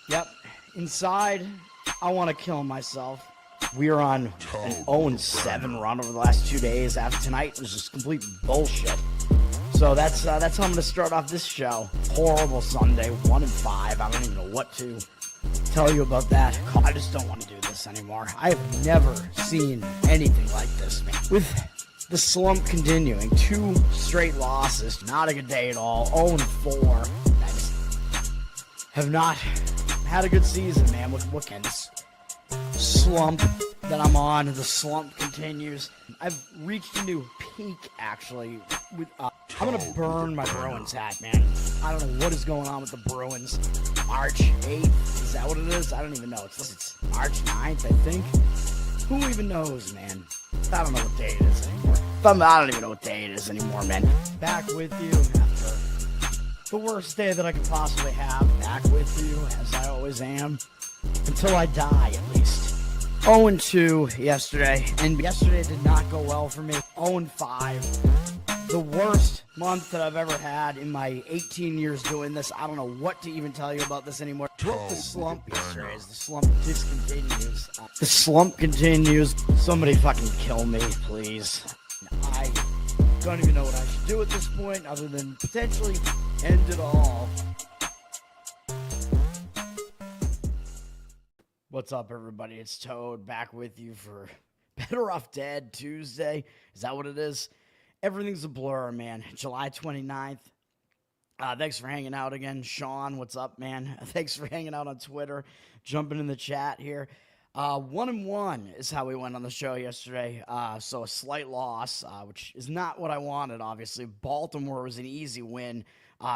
Yep. Inside, I want to kill myself. We are on an 0-7 run over the last 2 days. After tonight was just complete bullshit. So that's how I'm going to start off this show. Horrible Sunday, 1-5. I don't even know what to tell you about that. I just don't want to do this anymore. I've never seen anything like this, man. With the slump continuing, 2 straight losses, not a good day at all. 0-4. I just have not had a good season, man. What can this slump that I'm on? The slump continues. I've reached a new peak, actually. I'm gonna burn my Bruins hat, man. I don't know what is going on with the Bruins. March 8th, is that what it is? I don't even know. It's March 9th, I think. Who even knows, man? I don't know what day it is anymore. I don't even know what day it is anymore, man. Back with you after the worst day that I could possibly have. Back with you, as I always am. Until I die, at least. 0-2 yesterday, and yesterday did not go well for me. 0-5. The worst month that I've ever had in my 18 years doing this. I don't know what to even tell you about this anymore. Broke the slump yesterday as the slump discontinues. The slump continues. Somebody fucking kill me, please. I don't even know what I should do at this point other than potentially end it all. What's up, everybody? It's Toad back with you for Bettor Off Dead Tuesday. Is that what it is? Everything's a blur, man. July 29th. Thanks for hanging out again. Sean, what's up, man? Thanks for hanging out on Twitter, jumping in the chat here. 1-1 is how we went on the show yesterday. So a slight loss, which is not what I wanted, obviously. Baltimore was an easy win.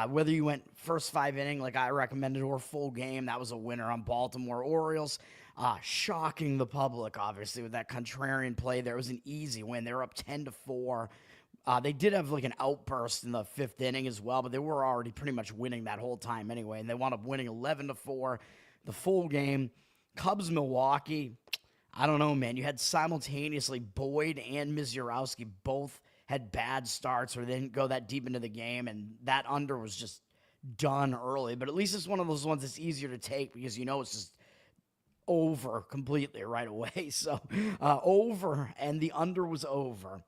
Whether you went first 5 inning like I recommended or full game, that was a winner on Baltimore. Orioles, shocking the public, obviously, with that contrarian play there. It was an easy win. They were up 10-4. They did have like an outburst in the 5th inning as well, but they were already pretty much winning that whole time anyway, and they wound up winning 11-4 the full game. Cubs, Milwaukee, I don't know, man. You had simultaneously Boyd and Misiorowski both had bad starts or they didn't go that deep into the game, and that under was just done early. But at least it's one of those ones that's easier to take because you know it's just over completely right away. So over, and the under was over.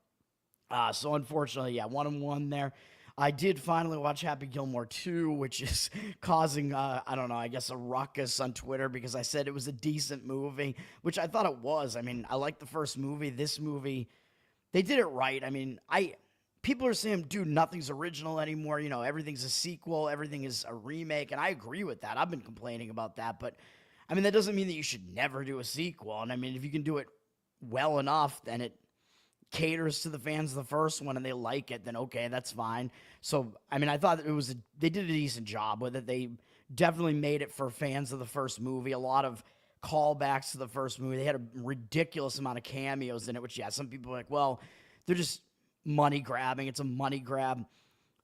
So unfortunately, yeah, 1-1 there. I did finally watch Happy Gilmore 2, which is causing, I don't know, I guess a ruckus on Twitter because I said it was a decent movie, which I thought it was. I mean, I liked the first movie. This movie, they did it right. I mean, people are saying, dude, nothing's original anymore. You know, everything's a sequel. Everything is a remake. And I agree with that. I've been complaining about that. But, I mean, that doesn't mean that you should never do a sequel. And, I mean, if you can do it well enough, then it caters to the fans of the first one and they like it, then okay, that's fine. So, I mean, I thought that they did a decent job with it. They definitely made it for fans of the first movie. A lot of callbacks to the first movie. They had a ridiculous amount of cameos in it, which, yeah, some people are like, well, they're just money grabbing. It's a money grab.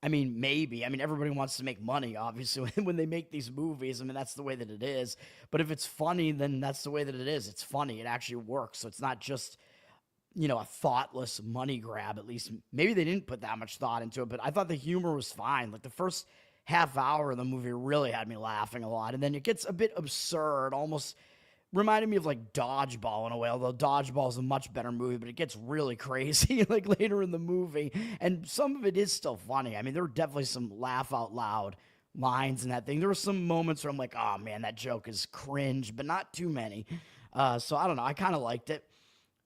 I mean, maybe. I mean, everybody wants to make money, obviously, when they make these movies. I mean, that's the way that it is. But if it's funny, then that's the way that it is. It's funny. It actually works. So it's not just, you know, a thoughtless money grab. At least maybe they didn't put that much thought into it, but I thought the humor was fine. Like the first half hour of the movie really had me laughing a lot. And then it gets a bit absurd, almost reminded me of like Dodgeball in a way, although Dodgeball is a much better movie, but it gets really crazy like later in the movie. And some of it is still funny. I mean, there were definitely some laugh out loud lines in that thing. There were some moments where I'm like, oh man, that joke is cringe, but not too many. So I don't know. I kind of liked it.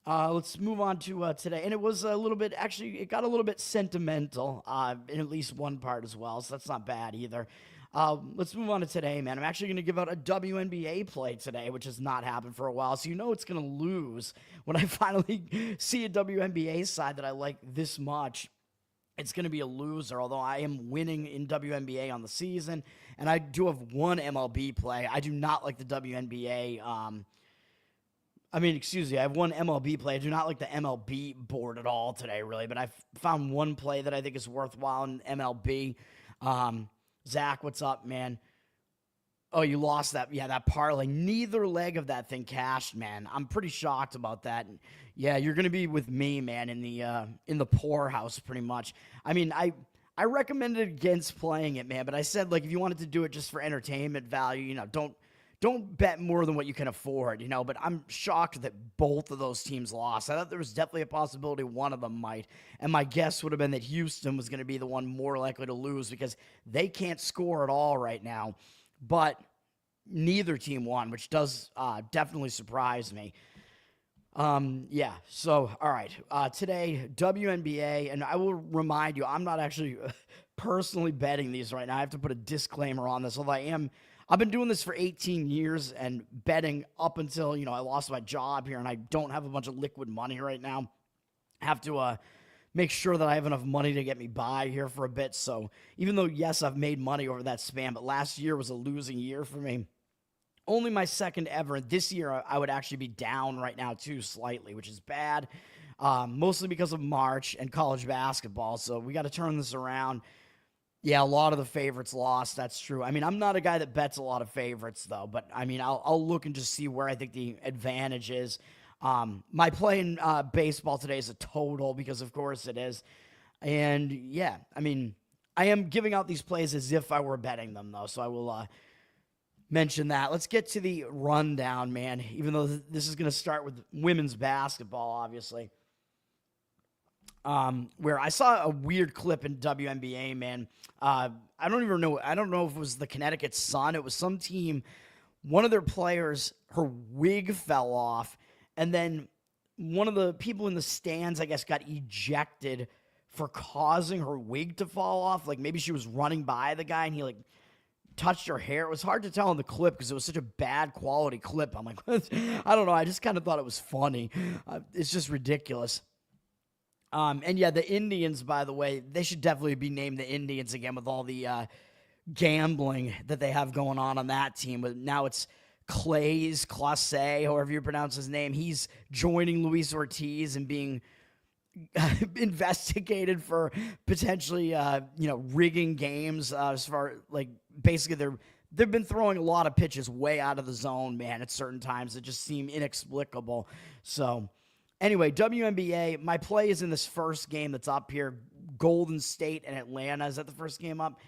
Let's move on to today. And it was a little bit, actually, it got a little bit sentimental in at least one part as well, so that's not bad either. Let's move on to today, man. I'm actually going to give out a WNBA play today, which has not happened for a while, so you know it's going to lose when I finally see a WNBA side that I like this much. It's going to be a loser, although I am winning in WNBA on the season, and I do have one MLB play. I do not like the WNBA I have one MLB play. I do not like the MLB board at all today, really, but I found one play that I think is worthwhile in MLB. Zach, what's up, man? Oh, you lost that. Yeah, that parlay. Neither leg of that thing cashed, man. I'm pretty shocked about that. Yeah, you're going to be with me, man, in the poorhouse pretty much. I mean, I recommended against playing it, man, but I said, like, if you wanted to do it just for entertainment value, you know, don't don't bet more than what you can afford, but I'm shocked that both of those teams lost. I thought there was definitely a possibility one of them might, and my guess would have been that Houston was going to be the one more likely to lose because they can't score at all right now, but neither team won, which does definitely surprise me. So, all right, today, WNBA, and I will remind you, I'm not actually personally betting these right now. I have to put a disclaimer on this, although I've been doing this for 18 years and betting up until, I lost my job here and I don't have a bunch of liquid money right now. I have to make sure that I have enough money to get me by here for a bit. So even though, yes, I've made money over that span, but last year was a losing year for me. Only my second ever. This year, I would actually be down right now, too, slightly, which is bad, mostly because of March and college basketball. So we got to turn this around. Yeah, a lot of the favorites lost. That's true. I mean, I'm not a guy that bets a lot of favorites, though. But, I mean, I'll look and just see where I think the advantage is. My play in baseball today is a total because, of course, it is. And, yeah, I mean, I am giving out these plays as if I were betting them, though. So I will mention that. Let's get to the rundown, man, even though this is going to start with women's basketball, obviously. Where I saw a weird clip in WNBA, man. I don't even know. I don't know if it was the Connecticut Sun. It was some team. One of their players, her wig fell off, and then one of the people in the stands, I guess, got ejected for causing her wig to fall off. Like maybe she was running by the guy, and he touched her hair. It was hard to tell in the clip because it was such a bad quality clip. I'm like, I don't know. I just kind of thought it was funny. It's just ridiculous. And yeah, the Indians, by the way, they should definitely be named the Indians again with all the gambling that they have going on that team. But now it's Clay, however you pronounce his name. He's joining Luis Ortiz and being investigated for potentially, rigging games as far basically they've been throwing a lot of pitches way out of the zone, man, at certain times that just seem inexplicable. So anyway, WNBA, my play is in this first game that's up here, Golden State and Atlanta. Is that the first game up?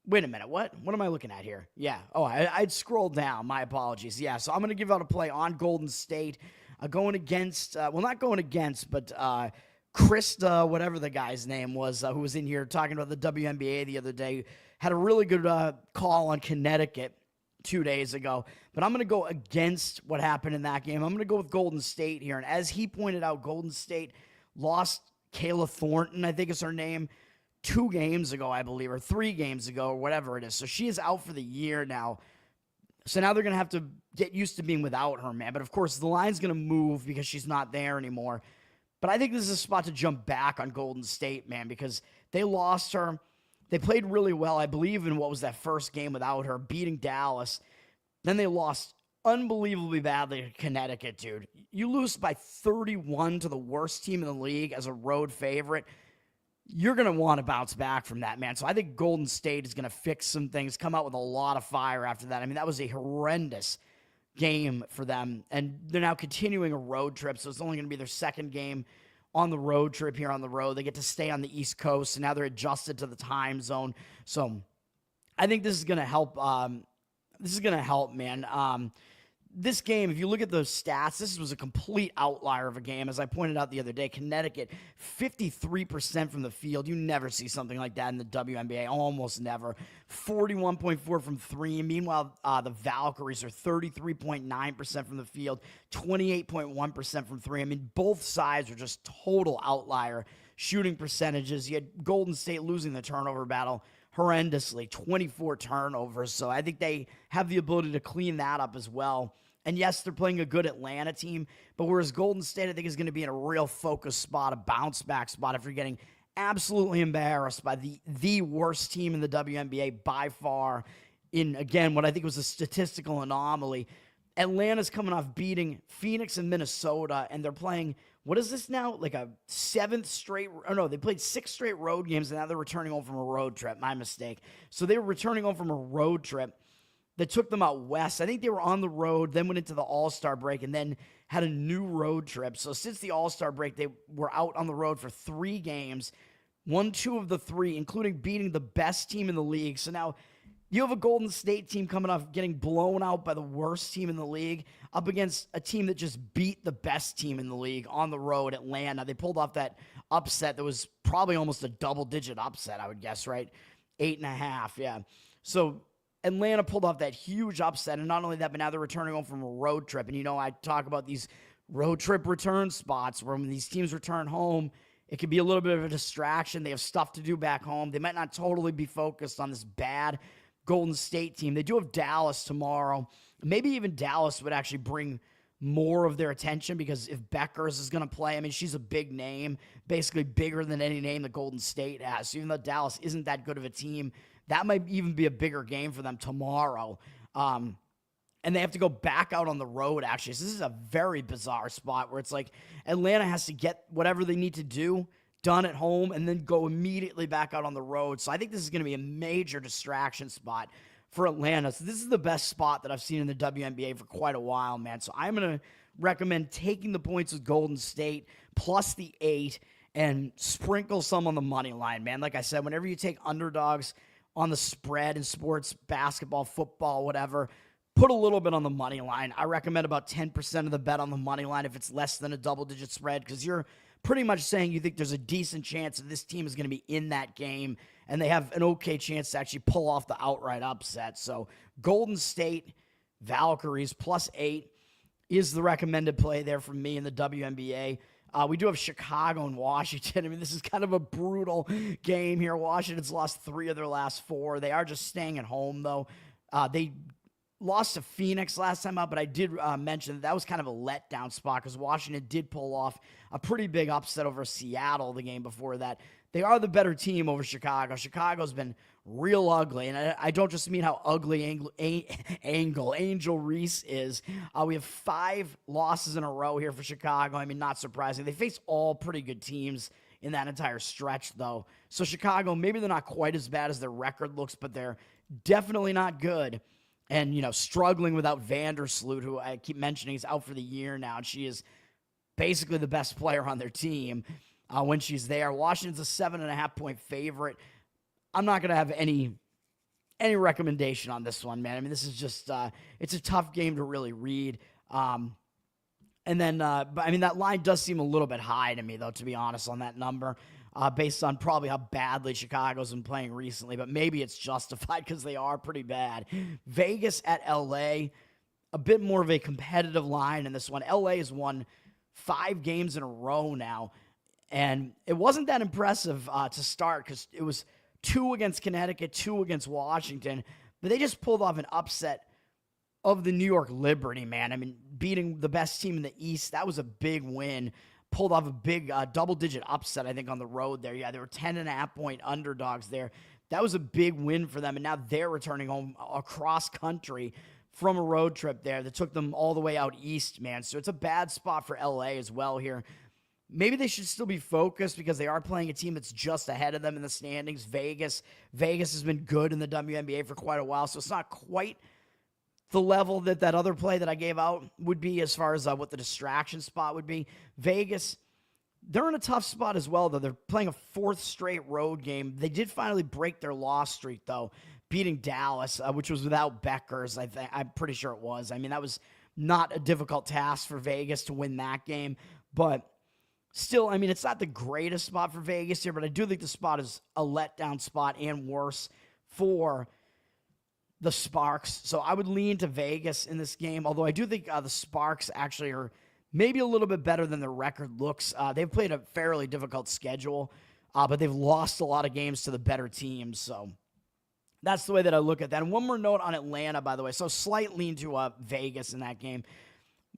Wait a minute. What am I looking at here? Yeah. Oh, I'd scrolled down. My apologies. Yeah. So I'm going to give out a play on Golden State. Going against, not going against, but Krista, whatever the guy's name was, who was in here talking about the WNBA the other day, had a really good call on Connecticut 2 days ago. But I'm going to go against what happened in that game. I'm going to go with Golden State here. And as he pointed out, Golden State lost Kayla Thornton, I think is her name, 2 games ago, I believe, or 3 games ago, or whatever it is. So she is out for the year now. So now they're going to have to get used to being without her, man. But, of course, the line's going to move because she's not there anymore. But I think this is a spot to jump back on Golden State, man, because they lost her. They played really well, I believe, in what was that first game without her, beating Dallas. Then they lost unbelievably badly to Connecticut, dude. You lose by 31 to the worst team in the league as a road favorite. You're going to want to bounce back from that, man. So I think Golden State is going to fix some things, come out with a lot of fire after that. I mean, that was a horrendous game for them, and they're now continuing a road trip, so it's only going to be their second game on the road trip here on the road. They get to stay on the East Coast, and now they're adjusted to the time zone. So I think this is going to help. Man. This game, if you look at those stats, this was a complete outlier of a game. As I pointed out the other day, Connecticut, 53% from the field. You never see something like that in the WNBA, almost never. 41.4 from 3. Meanwhile, the Valkyries are 33.9% from the field, 28.1% from 3. I mean, both sides are just total outlier shooting percentages. You had Golden State losing the turnover battle horrendously, 24 turnovers. So I think they have the ability to clean that up as well. And yes, they're playing a good Atlanta team, but whereas Golden State, I think, is going to be in a real focus spot, a bounce back spot if you're getting absolutely embarrassed by the worst team in the WNBA by far in, again, what I think was a statistical anomaly. Atlanta's coming off beating Phoenix and Minnesota, and they're playing, what is this now? Like a 7th straight, or no, they played 6 straight road games, and now they're returning home from a road trip. My mistake. So they were returning home from a road trip that took them out west. I think they were on the road, then went into the All-Star break, and then had a new road trip. So since the All-Star break, they were out on the road for 3 games, won 2 of the 3, including beating the best team in the league. So now You have a Golden State team coming off getting blown out by the worst team in the league up against a team that just beat the best team in the league on the road, Atlanta. They pulled off that upset that was probably almost a double-digit upset, I would guess, right? 8.5, yeah. So Atlanta pulled off that huge upset, and not only that, but now they're returning home from a road trip. And, I talk about these road trip return spots where when these teams return home, it can be a little bit of a distraction. They have stuff to do back home. They might not totally be focused on this bad Golden State team. They do have Dallas tomorrow. Maybe even Dallas would actually bring more of their attention because if Beckers is going to play, she's a big name, basically bigger than any name that Golden State has. So even though Dallas isn't that good of a team, that might even be a bigger game for them tomorrow. And they have to go back out on the road, actually. So this is a very bizarre spot where it's like Atlanta has to get whatever they need to do done at home and then go immediately back out on the road. So I think this is going to be a major distraction spot for Atlanta. So this is the best spot that I've seen in the WNBA for quite a while, man. So I'm going to recommend taking the points with Golden State plus the 8 and sprinkle some on the money line, man. Like I said, whenever you take underdogs on the spread in sports, basketball, football, whatever, put a little bit on the money line. I recommend about 10% of the bet on the money line if it's less than a double-digit spread, because you're pretty much saying you think there's a decent chance that this team is going to be in that game, and they have an okay chance to actually pull off the outright upset. So Golden State, Valkyries, plus 8 is the recommended play there from me in the WNBA. We do have Chicago and Washington. This is kind of a brutal game here. Washington's lost 3 of their last 4. They are just staying at home, though. They lost to Phoenix last time out, but I did mention that was kind of a letdown spot because Washington did pull off a pretty big upset over Seattle the game before that. They are the better team over Chicago. Chicago's been real ugly, and I don't just mean how ugly Angel Reese is. We have 5 losses in a row here for Chicago. Not surprising. They face all pretty good teams in that entire stretch, though. So Chicago, maybe they're not quite as bad as their record looks, but they're definitely not good. And, struggling without Vandersloot, who I keep mentioning is out for the year now. And she is basically the best player on their team when she's there. Washington's a 7.5-point favorite. I'm not going to have any recommendation on this one, man. This is just, it's a tough game to really read. But that line does seem a little bit high to me, though, to be honest, on that number. Based on probably how badly Chicago's been playing recently, but maybe it's justified because they are pretty bad. Vegas at LA, a bit more of a competitive line in this one. LA has won 5 games in a row now, and it wasn't that impressive to start because it was 2 against Connecticut, 2 against Washington, but they just pulled off an upset of the New York Liberty, man. Beating the best team in the East, that was a big win. Pulled off a big double-digit upset, I think, on the road there. Yeah, they were 10.5-point underdogs there. That was a big win for them, and now they're returning home across country from a road trip there that took them all the way out east, man. So it's a bad spot for LA as well here. Maybe they should still be focused because they are playing a team that's just ahead of them in the standings, Vegas. Vegas has been good in the WNBA for quite a while, so it's not quite the level that other play that I gave out would be as far as what the distraction spot would be. Vegas, they're in a tough spot as well, though. They're playing a 4th straight road game. They did finally break their loss streak, though, beating Dallas, which was without Beckers. I'm pretty sure it was. That was not a difficult task for Vegas to win that game. But still, it's not the greatest spot for Vegas here, but I do think the spot is a letdown spot and worse for the Sparks. So I would lean to Vegas in this game, although I do think the Sparks actually are maybe a little bit better than their record looks. They've played a fairly difficult schedule, but they've lost a lot of games to the better teams. So that's the way that I look at that. And one more note on Atlanta, by the way. So slight lean to Vegas in that game.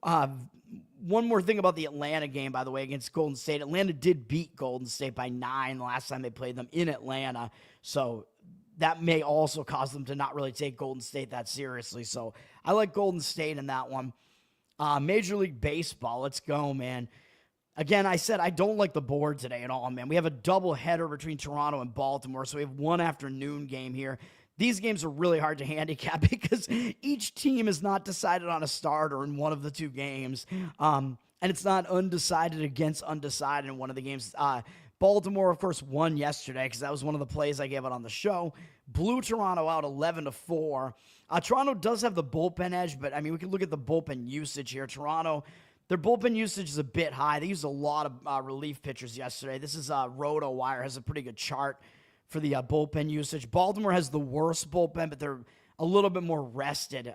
One more thing about the Atlanta game, by the way, against Golden State. Atlanta did beat Golden State by 9 the last time they played them in Atlanta. So that may also cause them to not really take Golden State that seriously. So I like Golden State in that one. Major League Baseball, let's go, man. Again, I said I don't like the board today at all, man. We have a doubleheader between Toronto and Baltimore, so we have one afternoon game here. These games are really hard to handicap because each team is not decided on a starter in one of the 2 games. And it's not undecided against undecided in one of the games. Baltimore, of course, won yesterday because that was one of the plays I gave out on the show. Blew Toronto out 11-4. Toronto does have the bullpen edge, but, I mean, we can look at the bullpen usage here. Toronto, their bullpen usage is a bit high. They used a lot of relief pitchers yesterday. This is RotoWire, has a pretty good chart for the bullpen usage. Baltimore has the worst bullpen, but they're a little bit more rested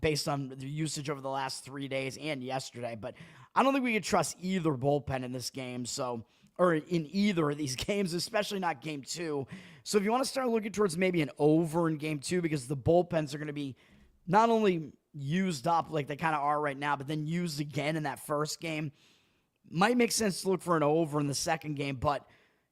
based on the usage over the last 3 days and yesterday. But I don't think we could trust either bullpen in this game, or in either of these games, especially not game 2. So if you want to start looking towards maybe an over in game 2, because the bullpens are going to be not only used up like they kind of are right now, but then used again in that first game, might make sense to look for an over in the second game. But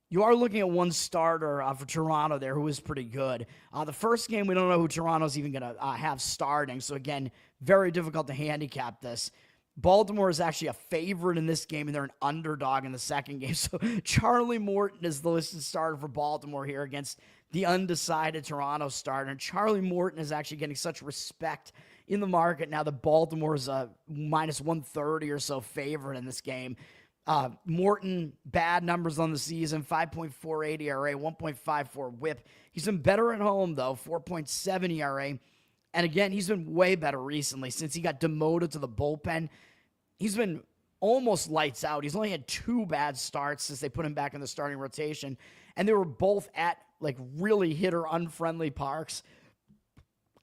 you are looking at one starter for Toronto there who is pretty good. The first game, we don't know who Toronto's even going to have starting. So again, very difficult to handicap this. Baltimore is actually a favorite in this game, and they're an underdog in the second game. So Charlie Morton is the listed starter for Baltimore here against the undecided Toronto starter. And Charlie Morton is actually getting such respect in the market now that Baltimore is a minus 130 or so favorite in this game. Morton, bad numbers on the season, 5.48 ERA, 1.54 whip. He's been better at home, though, 4.7 ERA. And again, he's been way better recently since he got demoted to the bullpen. He's been almost lights out. He's only had 2 bad starts since they put him back in the starting rotation. And they were both at like really hitter-unfriendly parks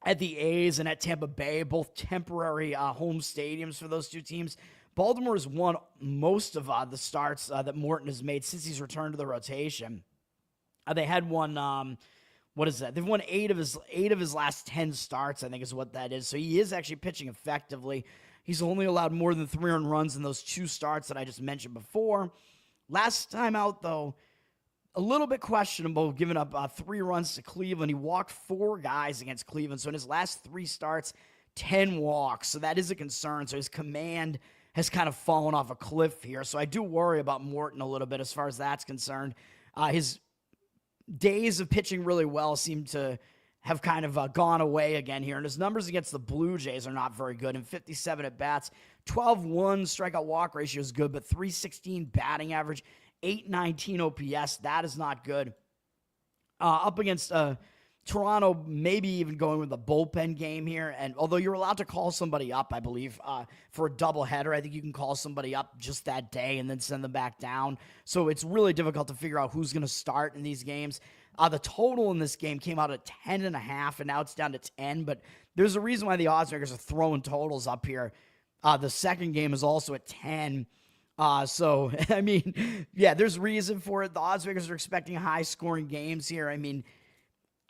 at the A's and at Tampa Bay, both temporary home stadiums for those two teams. Baltimore has won most of the starts that Morton has made since he's returned to the rotation. They had one... what is that? They've won 8 of his last 10 starts, I think is what that is. So he is actually pitching effectively. He's only allowed more than 3 earned runs in those 2 starts that I just mentioned before. Last time out, though, a little bit questionable, giving up 3 runs to Cleveland. He walked 4 guys against Cleveland. So in his last 3 starts, 10 walks. So that is a concern. So his command has kind of fallen off a cliff here. So I do worry about Morton a little bit as far as that's concerned. His days of pitching really well seem to have kind of gone away again here. And his numbers against the Blue Jays are not very good. In 57 at-bats, 12-1 strikeout walk ratio is good, but 316 batting average, 819 OPS, that is not good. Up against Toronto, maybe even going with a bullpen game here. And although you're allowed to call somebody up, I believe, for a doubleheader, I think you can call somebody up just that day and then send them back down. So it's really difficult to figure out who's going to start in these games. The total in this game came out at 10.5, and now it's down to 10. But there's a reason why the odds makers are throwing totals up here. The second game is also at 10. So, I mean, yeah, there's reason for it. The odds makers are expecting high-scoring games here. I mean,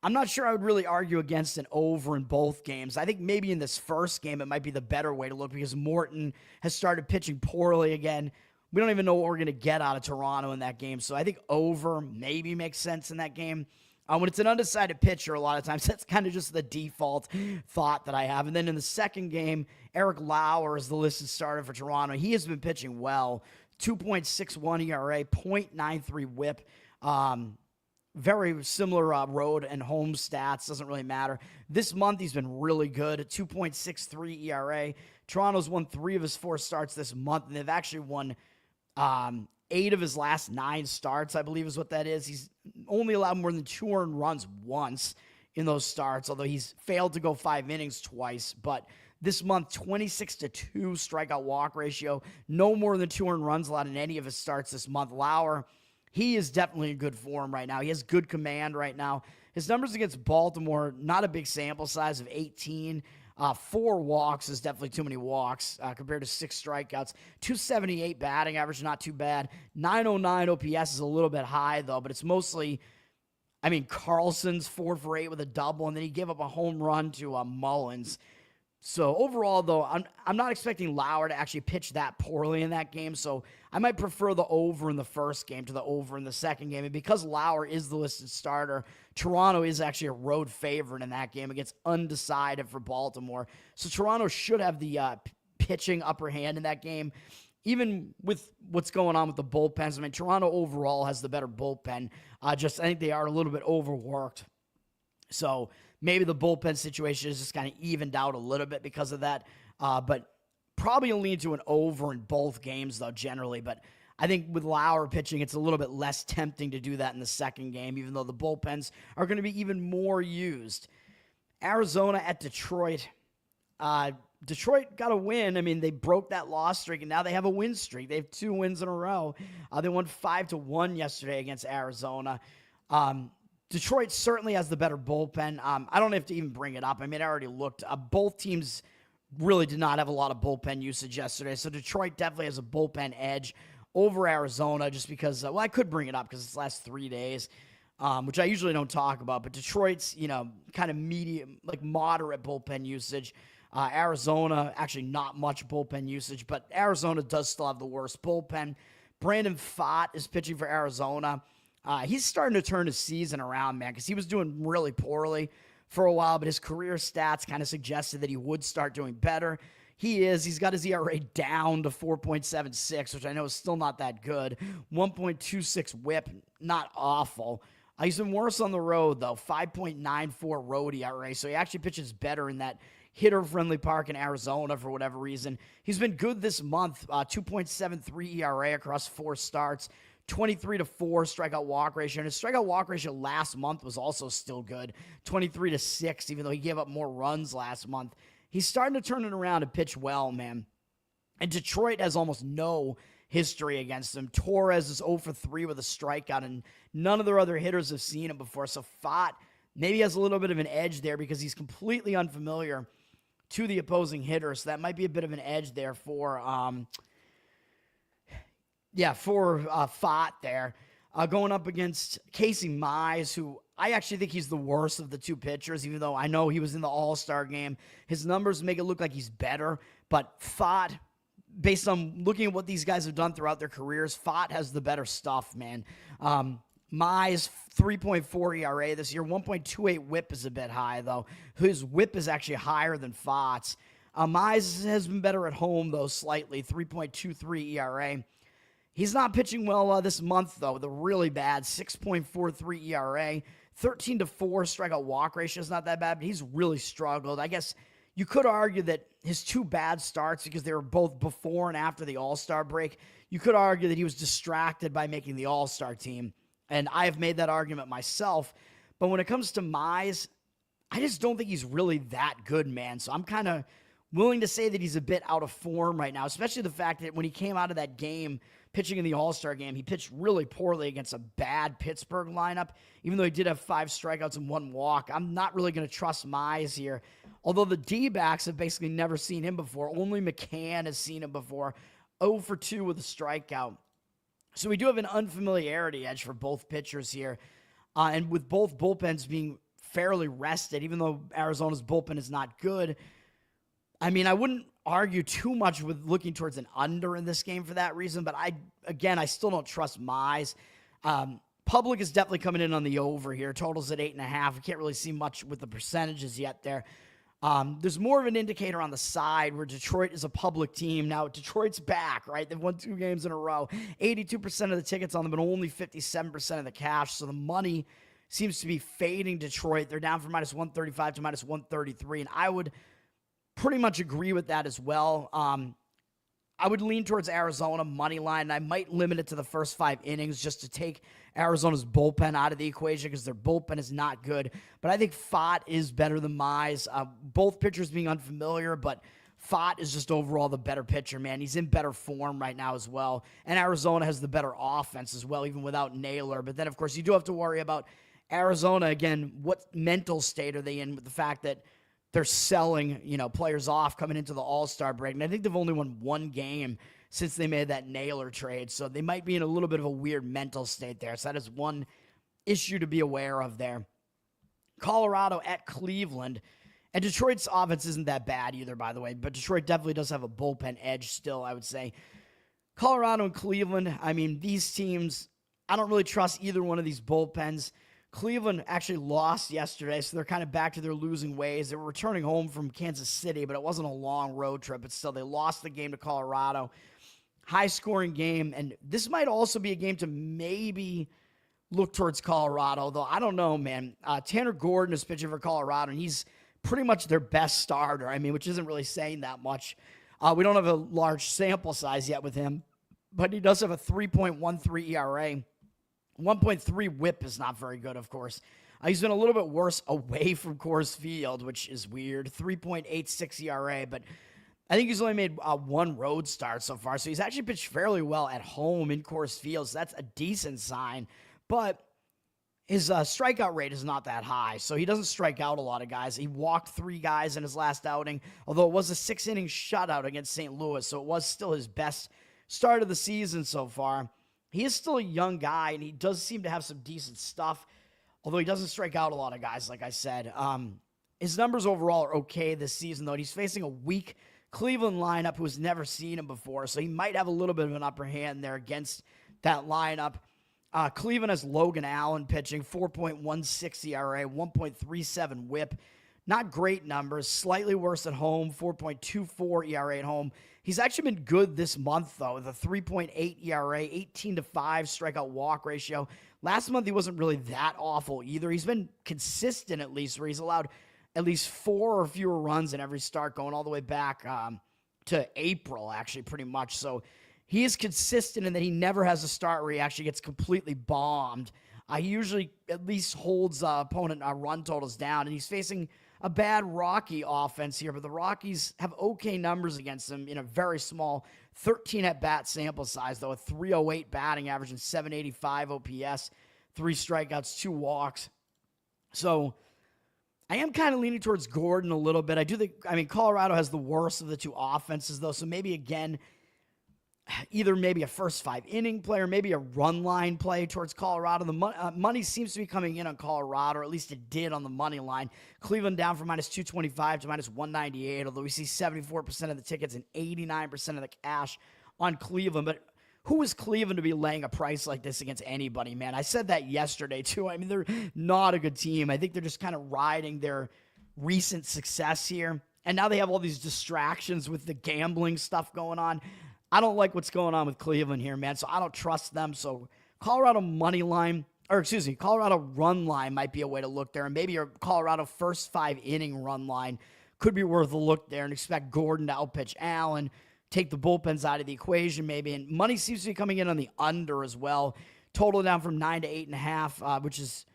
I'm not sure I would really argue against an over in both games. I think maybe in this first game it might be the better way to look because Morton has started pitching poorly again. We don't even know what we're going to get out of Toronto in that game. So I think over maybe makes sense in that game. When it's an undecided pitcher, a lot of times that's kind of just the default thought that I have. And then in the second game, Erick Lauer is the listed starter for Toronto. He has been pitching well. 2.61 ERA, 0.93 whip. Very similar road and home stats. Doesn't really matter. This month, he's been really good. 2.63 ERA. Toronto's won 3 of his 4 starts this month, and they've actually won 8 of his last 9 starts, I believe is what that is. He's only allowed more than 2 earned runs once in those starts, although he's failed to go 5 innings twice. But this month, 26-2 strikeout walk ratio. No more than 2 earned runs allowed in any of his starts this month. Lauer, he is definitely in good form right now. He has good command right now. His numbers against Baltimore, not a big sample size of 18. 4 walks is definitely too many walks compared to 6 strikeouts. 278 batting average, not too bad. 909 OPS is a little bit high, though, but it's mostly, I mean, Carlson's 4 for 8 with a double, and then he gave up a home run to Mullins. So overall, though, I'm not expecting Lauer to actually pitch that poorly in that game. So I might prefer the over in the first game to the over in the second game. And because Lauer is the listed starter, Toronto is actually a road favorite in that game against undecided for Baltimore. So Toronto should have the pitching upper hand in that game. Even with what's going on with the bullpens, I mean, Toronto overall has the better bullpen. I think they are a little bit overworked. So maybe the bullpen situation is just kind of evened out a little bit because of that. But probably a lean to an over in both games, though, generally. But I think with Lauer pitching, it's a little bit less tempting to do that in the second game, even though the bullpens are going to be even more used. Arizona at Detroit. Detroit got a win. I mean, they broke that loss streak, and now they have a win streak. They have 2 wins in a row. They won 5-1 yesterday against Arizona. Detroit certainly has the better bullpen. I don't have to even bring it up. I mean, I already looked. Both teams really did not have a lot of bullpen usage yesterday, so Detroit definitely has a bullpen edge over Arizona just because, I could bring it up because it's the last 3 days, which I usually don't talk about, but Detroit's, kind of medium, like moderate bullpen usage. Arizona, actually not much bullpen usage, but Arizona does still have the worst bullpen. Brandon Pfaadt is pitching for Arizona. He's starting to turn his season around, man, because he was doing really poorly for a while, but his career stats kind of suggested that he would start doing better. He's got his ERA down to 4.76, which I know is still not that good. 1.26 whip, not awful. He's been worse on the road, though. 5.94 road ERA, so he actually pitches better in that hitter-friendly park in Arizona for whatever reason. He's been good this month, 2.73 ERA across 4 starts, 23-4 strikeout walk ratio. And his strikeout walk ratio last month was also still good, 23-6, even though he gave up more runs last month. He's starting to turn it around and pitch well, man. And Detroit has almost no history against him. Torres is 0 for 3 with a strikeout, and none of their other hitters have seen him before. So Pfaadt maybe has a little bit of an edge there because he's completely unfamiliar to the opposing hitter. So that might be a bit of an edge there for Pfaadt there. Going up against Casey Mize, who I actually think he's the worst of the 2 pitchers, even though I know he was in the All-Star game. His numbers make it look like he's better, but Pfaadt, based on looking at what these guys have done throughout their careers, Pfaadt has the better stuff, man. Mize, 3.4 ERA this year. 1.28 whip is a bit high, though. His whip is actually higher than Pfaadt's. Mize has been better at home, though, slightly. 3.23 ERA. He's not pitching well this month, though. The really bad 6.43 ERA. 13-4 strikeout walk ratio is not that bad, but he's really struggled. I guess you could argue that his 2 bad starts, because they were both before and after the All-Star break, you could argue that he was distracted by making the All-Star team. And I have made that argument myself. But when it comes to Mize, I just don't think he's really that good, man. So I'm kind of willing to say that he's a bit out of form right now, especially the fact that when he came out of that game, pitching in the All-Star game, he pitched really poorly against a bad Pittsburgh lineup, even though he did have 5 strikeouts and 1 walk. I'm not really going to trust Mize here, although the D-backs have basically never seen him before. Only McCann has seen him before. 0 for 2 with a strikeout. So we do have an unfamiliarity edge for both pitchers here. And with both bullpens being fairly rested, even though Arizona's bullpen is not good, I mean, I wouldn't argue too much with looking towards an under in this game for that reason, but I still don't trust Mize. Public is definitely coming in on the over here. Totals at 8.5. We can't really see much with the percentages yet there. There's more of an indicator on the side where Detroit is a public team. Now, Detroit's back, right? They've won 2 games in a row. 82% of the tickets on them, but only 57% of the cash. So the money seems to be fading Detroit. They're down from minus 135 to minus 133, and I would pretty much agree with that as well. I would lean towards Arizona money line, and I might limit it to the first 5 innings just to take Arizona's bullpen out of the equation because their bullpen is not good. But I think Pfaadt is better than Mize. Both pitchers being unfamiliar, but Pfaadt is just overall the better pitcher, man. He's in better form right now as well. And Arizona has the better offense as well, even without Naylor. But then, of course, you do have to worry about Arizona. Again, what mental state are they in with the fact that they're selling, players off coming into the All-Star break. And I think they've only won 1 game since they made that Naylor trade. So they might be in a little bit of a weird mental state there. So that is one issue to be aware of there. Colorado at Cleveland. And Detroit's offense isn't that bad either, by the way. But Detroit definitely does have a bullpen edge still, I would say. Colorado and Cleveland, I mean, these teams, I don't really trust either one of these bullpens. Cleveland actually lost yesterday, so they're kind of back to their losing ways. They were returning home from Kansas City, but it wasn't a long road trip. But still, they lost the game to Colorado. High-scoring game, and this might also be a game to maybe look towards Colorado, though I don't know, man. Tanner Gordon is pitching for Colorado, and he's pretty much their best starter, which isn't really saying that much. We don't have a large sample size yet with him, but he does have a 3.13 ERA. 1.3 whip is not very good, of course. He's been a little bit worse away from Coors Field, which is weird. 3.86 ERA, but I think he's only made one road start so far, so he's actually pitched fairly well at home in Coors Field, so that's a decent sign. But his strikeout rate is not that high, so he doesn't strike out a lot of guys. He walked 3 guys in his last outing, although it was a 6-inning shutout against St. Louis, so it was still his best start of the season so far. He is still a young guy, and he does seem to have some decent stuff, although he doesn't strike out a lot of guys, like I said. His numbers overall are okay this season, though. He's facing a weak Cleveland lineup who has never seen him before, so he might have a little bit of an upper hand there against that lineup. Cleveland has Logan Allen pitching, 4.16 ERA, 1.37 whip. Not great numbers, slightly worse at home, 4.24 ERA at home. He's actually been good this month, though, with a 3.8 ERA, 18-5 strikeout walk ratio. Last month, he wasn't really that awful either. He's been consistent, at least, where he's allowed at least 4 or fewer runs in every start, going all the way back to April, actually, pretty much. So he is consistent in that he never has a start where he actually gets completely bombed. He usually at least holds opponent run totals down, and he's facing a bad Rocky offense here, but the Rockies have okay numbers against them in a very small 13 at-bat sample size, though, a 308 batting average and 785 OPS, 3 strikeouts, 2 walks. So I am kind of leaning towards Gordon a little bit. I mean, Colorado has the worst of the 2 offenses, though, so maybe, again, either maybe a first 5-inning play or maybe a run line play towards Colorado. The money seems to be coming in on Colorado, or at least it did on the money line. Cleveland down from minus 225 to minus 198, although we see 74% of the tickets and 89% of the cash on Cleveland. But who is Cleveland to be laying a price like this against anybody, man? I said that yesterday, too. I mean, they're not a good team. I think they're just kind of riding their recent success here. And now they have all these distractions with the gambling stuff going on. I don't like what's going on with Cleveland here, man, so I don't trust them. So Colorado Colorado run line might be a way to look there, and maybe your Colorado first 5-inning run line could be worth a look there, and expect Gordon to outpitch Allen, take the bullpens out of the equation maybe, and money seems to be coming in on the under as well. Total down from 9 to 8.5, which is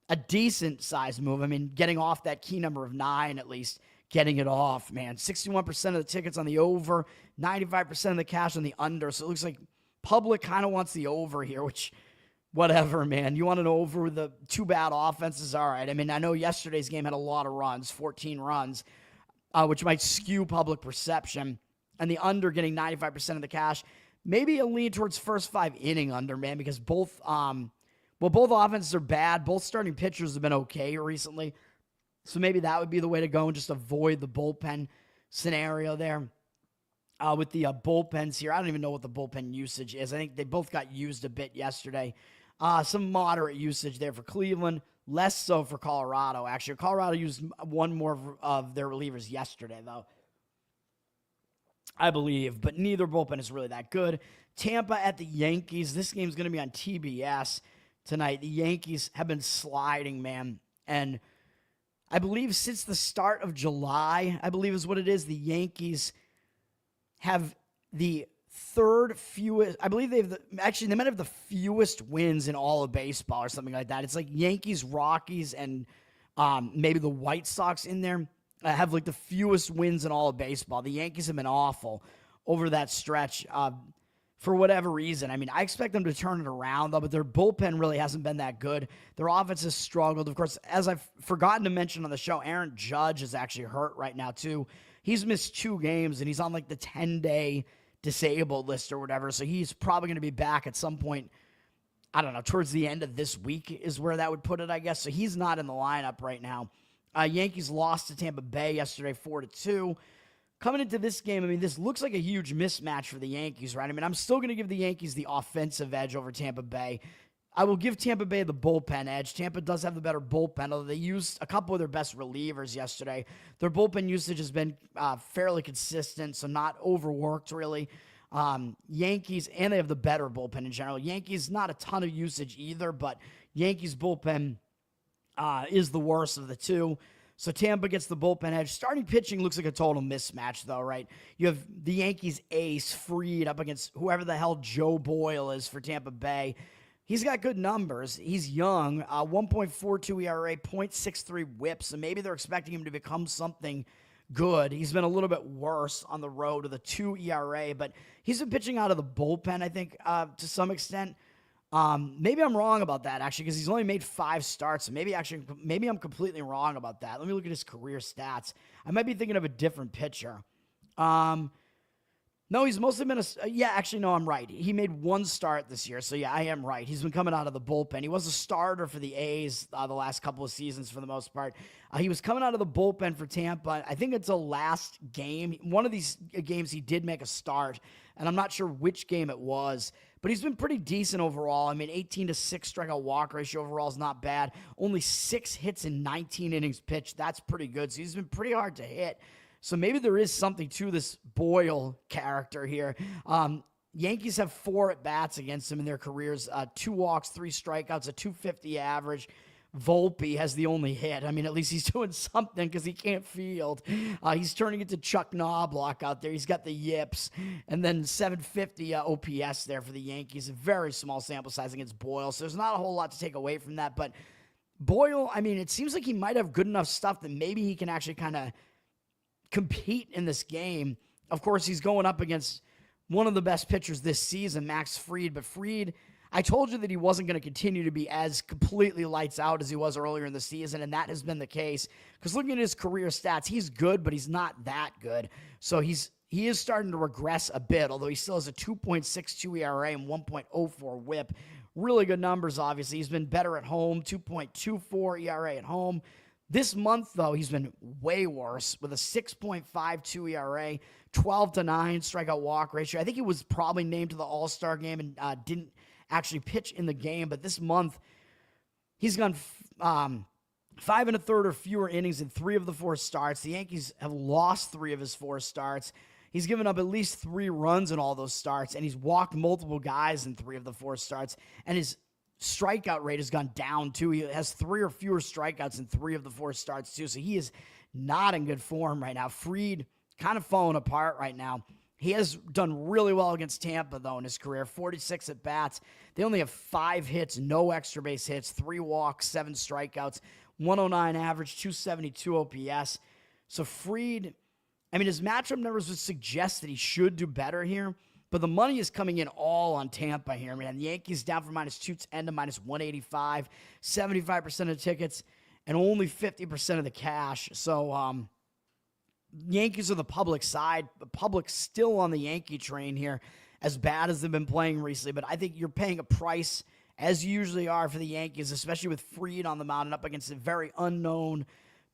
a decent size move. I mean, getting off that key number of 9 at least. Getting it off, man. 61% of the tickets on the over, 95% of the cash on the under. So it looks like public kind of wants the over here, which, whatever, man. You want an over with the 2 bad offenses? All right. I mean, I know yesterday's game had a lot of runs, 14 runs, which might skew public perception. And the under getting 95% of the cash. Maybe a lean towards first 5-inning under, man, because both offenses are bad. Both starting pitchers have been okay recently. So maybe that would be the way to go and just avoid the bullpen scenario there. With the bullpens here, I don't even know what the bullpen usage is. I think they both got used a bit yesterday. Some moderate usage there for Cleveland, less so for Colorado, actually. Colorado used one more of their relievers yesterday, though, I believe. But neither bullpen is really that good. Tampa at the Yankees. This game's going to be on TBS tonight. The Yankees have been sliding, man. And I believe since the start of July, I believe is what it is, the Yankees have the 3rd fewest. I believe they might have the fewest wins in all of baseball or something like that. It's like Yankees, Rockies, and maybe the White Sox in there have like the fewest wins in all of baseball. The Yankees have been awful over that stretch for whatever reason. I mean, I expect them to turn it around, though, but their bullpen really hasn't been that good. Their offense has struggled. Of course, as I've forgotten to mention on the show, Aaron Judge is actually hurt right now, too. He's missed 2 games, and he's on, like, the 10-day disabled list or whatever, so he's probably going to be back at some point, I don't know, towards the end of this week is where that would put it, I guess. So he's not in the lineup right now. Yankees lost to Tampa Bay yesterday 4-2. Coming into this game, I mean, this looks like a huge mismatch for the Yankees, right? I mean, I'm still going to give the Yankees the offensive edge over Tampa Bay. I will give Tampa Bay the bullpen edge. Tampa does have the better bullpen, although they used a couple of their best relievers yesterday. Their bullpen usage has been fairly consistent, so not overworked, really. Yankees, and they have the better bullpen in general. Yankees, not a ton of usage either, but Yankees bullpen is the worst of the 2. So Tampa gets the bullpen edge. Starting pitching looks like a total mismatch, though, right? You have the Yankees ace Fried up against whoever the hell Joe Boyle is for Tampa Bay. He's got good numbers. He's young, 1.42 ERA, 0.63 whip, so maybe they're expecting him to become something good. He's been a little bit worse on the road with a 2 ERA, but he's been pitching out of the bullpen, I think, to some extent. Maybe I'm wrong about that, actually, because he's only made 5 starts. Maybe I'm completely wrong about that. Let me look at his career stats. I might be thinking of a different pitcher. No, he's mostly been no, I'm right. He made 1 start this year, so yeah, I am right. He's been coming out of the bullpen. He was a starter for the A's the last couple of seasons for the most part. He was coming out of the bullpen for Tampa. I think until last game. One of these games he did make a start, and I'm not sure which game it was, but he's been pretty decent overall. I mean, 18-6 strikeout walk ratio overall is not bad. Only 6 hits in 19 innings pitched. That's pretty good, so he's been pretty hard to hit. So maybe there is something to this Boyle character here. Yankees have 4 at-bats against him in their careers, 2 walks, 3 strikeouts, a 250 average. Volpe has the only hit. I mean, at least he's doing something because he can't field. He's turning into Chuck Knobloch out there. He's got the yips. And then 750 OPS there for the Yankees. A very small sample size against Boyle. So there's not a whole lot to take away from that. But Boyle, I mean, it seems like he might have good enough stuff that maybe he can actually kind of compete in this game. Of course, he's going up against one of the best pitchers this season, Max Fried. But Fried, I told you that he wasn't going to continue to be as completely lights out as he was earlier in the season, and that has been the case. Because looking at his career stats, he's good, but he's not that good. So he is starting to regress a bit, although he still has a 2.62 ERA and 1.04 whip. Really good numbers, obviously. He's been better at home, 2.24 ERA at home. This month, though, he's been way worse with a 6.52 ERA, 12-9 strikeout walk ratio. I think he was probably named to the All-Star game and didn't actually pitch in the game. But this month, he's gone 5 1/3 or fewer innings in 3 of the 4 starts. The Yankees have lost 3 of his 4 starts. He's given up at least 3 runs in all those starts, and he's walked multiple guys in 3 of the 4 starts. And his strikeout rate has gone down, too. He has 3 or fewer strikeouts in 3 of the 4 starts, too. So he is not in good form right now. Fried kind of falling apart right now. He has done really well against Tampa, though, in his career. 46 at-bats. They only have 5 hits, no extra base hits, 3 walks, 7 strikeouts, 109 average, 272 OPS. So Fried, I mean, his matchup numbers would suggest that he should do better here. But the money is coming in all on Tampa here, man. The Yankees down from -210 to -185, 75% of tickets, and only 50% of the cash. So, Yankees are the public side. The public's still on the Yankee train here, as bad as they've been playing recently. But I think you're paying a price, as you usually are for the Yankees, especially with Fried on the mound and up against a very unknown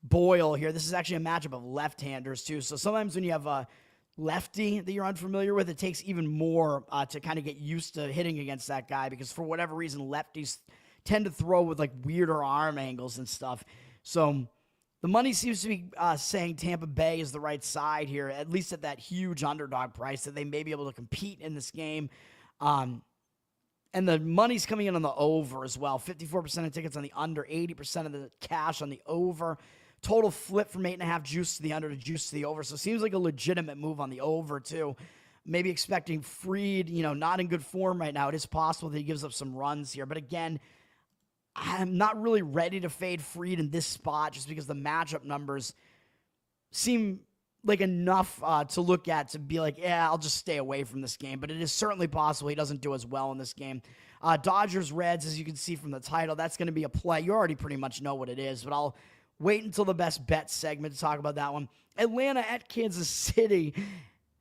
Boyle here. This is actually a matchup of left-handers, too. So sometimes when you have a lefty that you're unfamiliar with, it takes even more to kind of get used to hitting against that guy, because for whatever reason, lefties tend to throw with like weirder arm angles and stuff. So the money seems to be saying Tampa Bay is the right side here, at least at that huge underdog price, that they may be able to compete in this game. And the money's coming in on the over as well. 54% of tickets on the under, 80% of the cash on the over. Total flip from 8.5 juice to the under to juice to the over. So it seems like a legitimate move on the over, too. Maybe expecting Fried, not in good form right now. It is possible that he gives up some runs here. But again, I'm not really ready to fade Fried in this spot just because the matchup numbers seem like enough to look at to be like, yeah, I'll just stay away from this game. But it is certainly possible he doesn't do as well in this game. Dodgers, Reds, as you can see from the title, that's going to be a play. You already pretty much know what it is, but I'll wait until the best bet segment to talk about that one. Atlanta at Kansas City.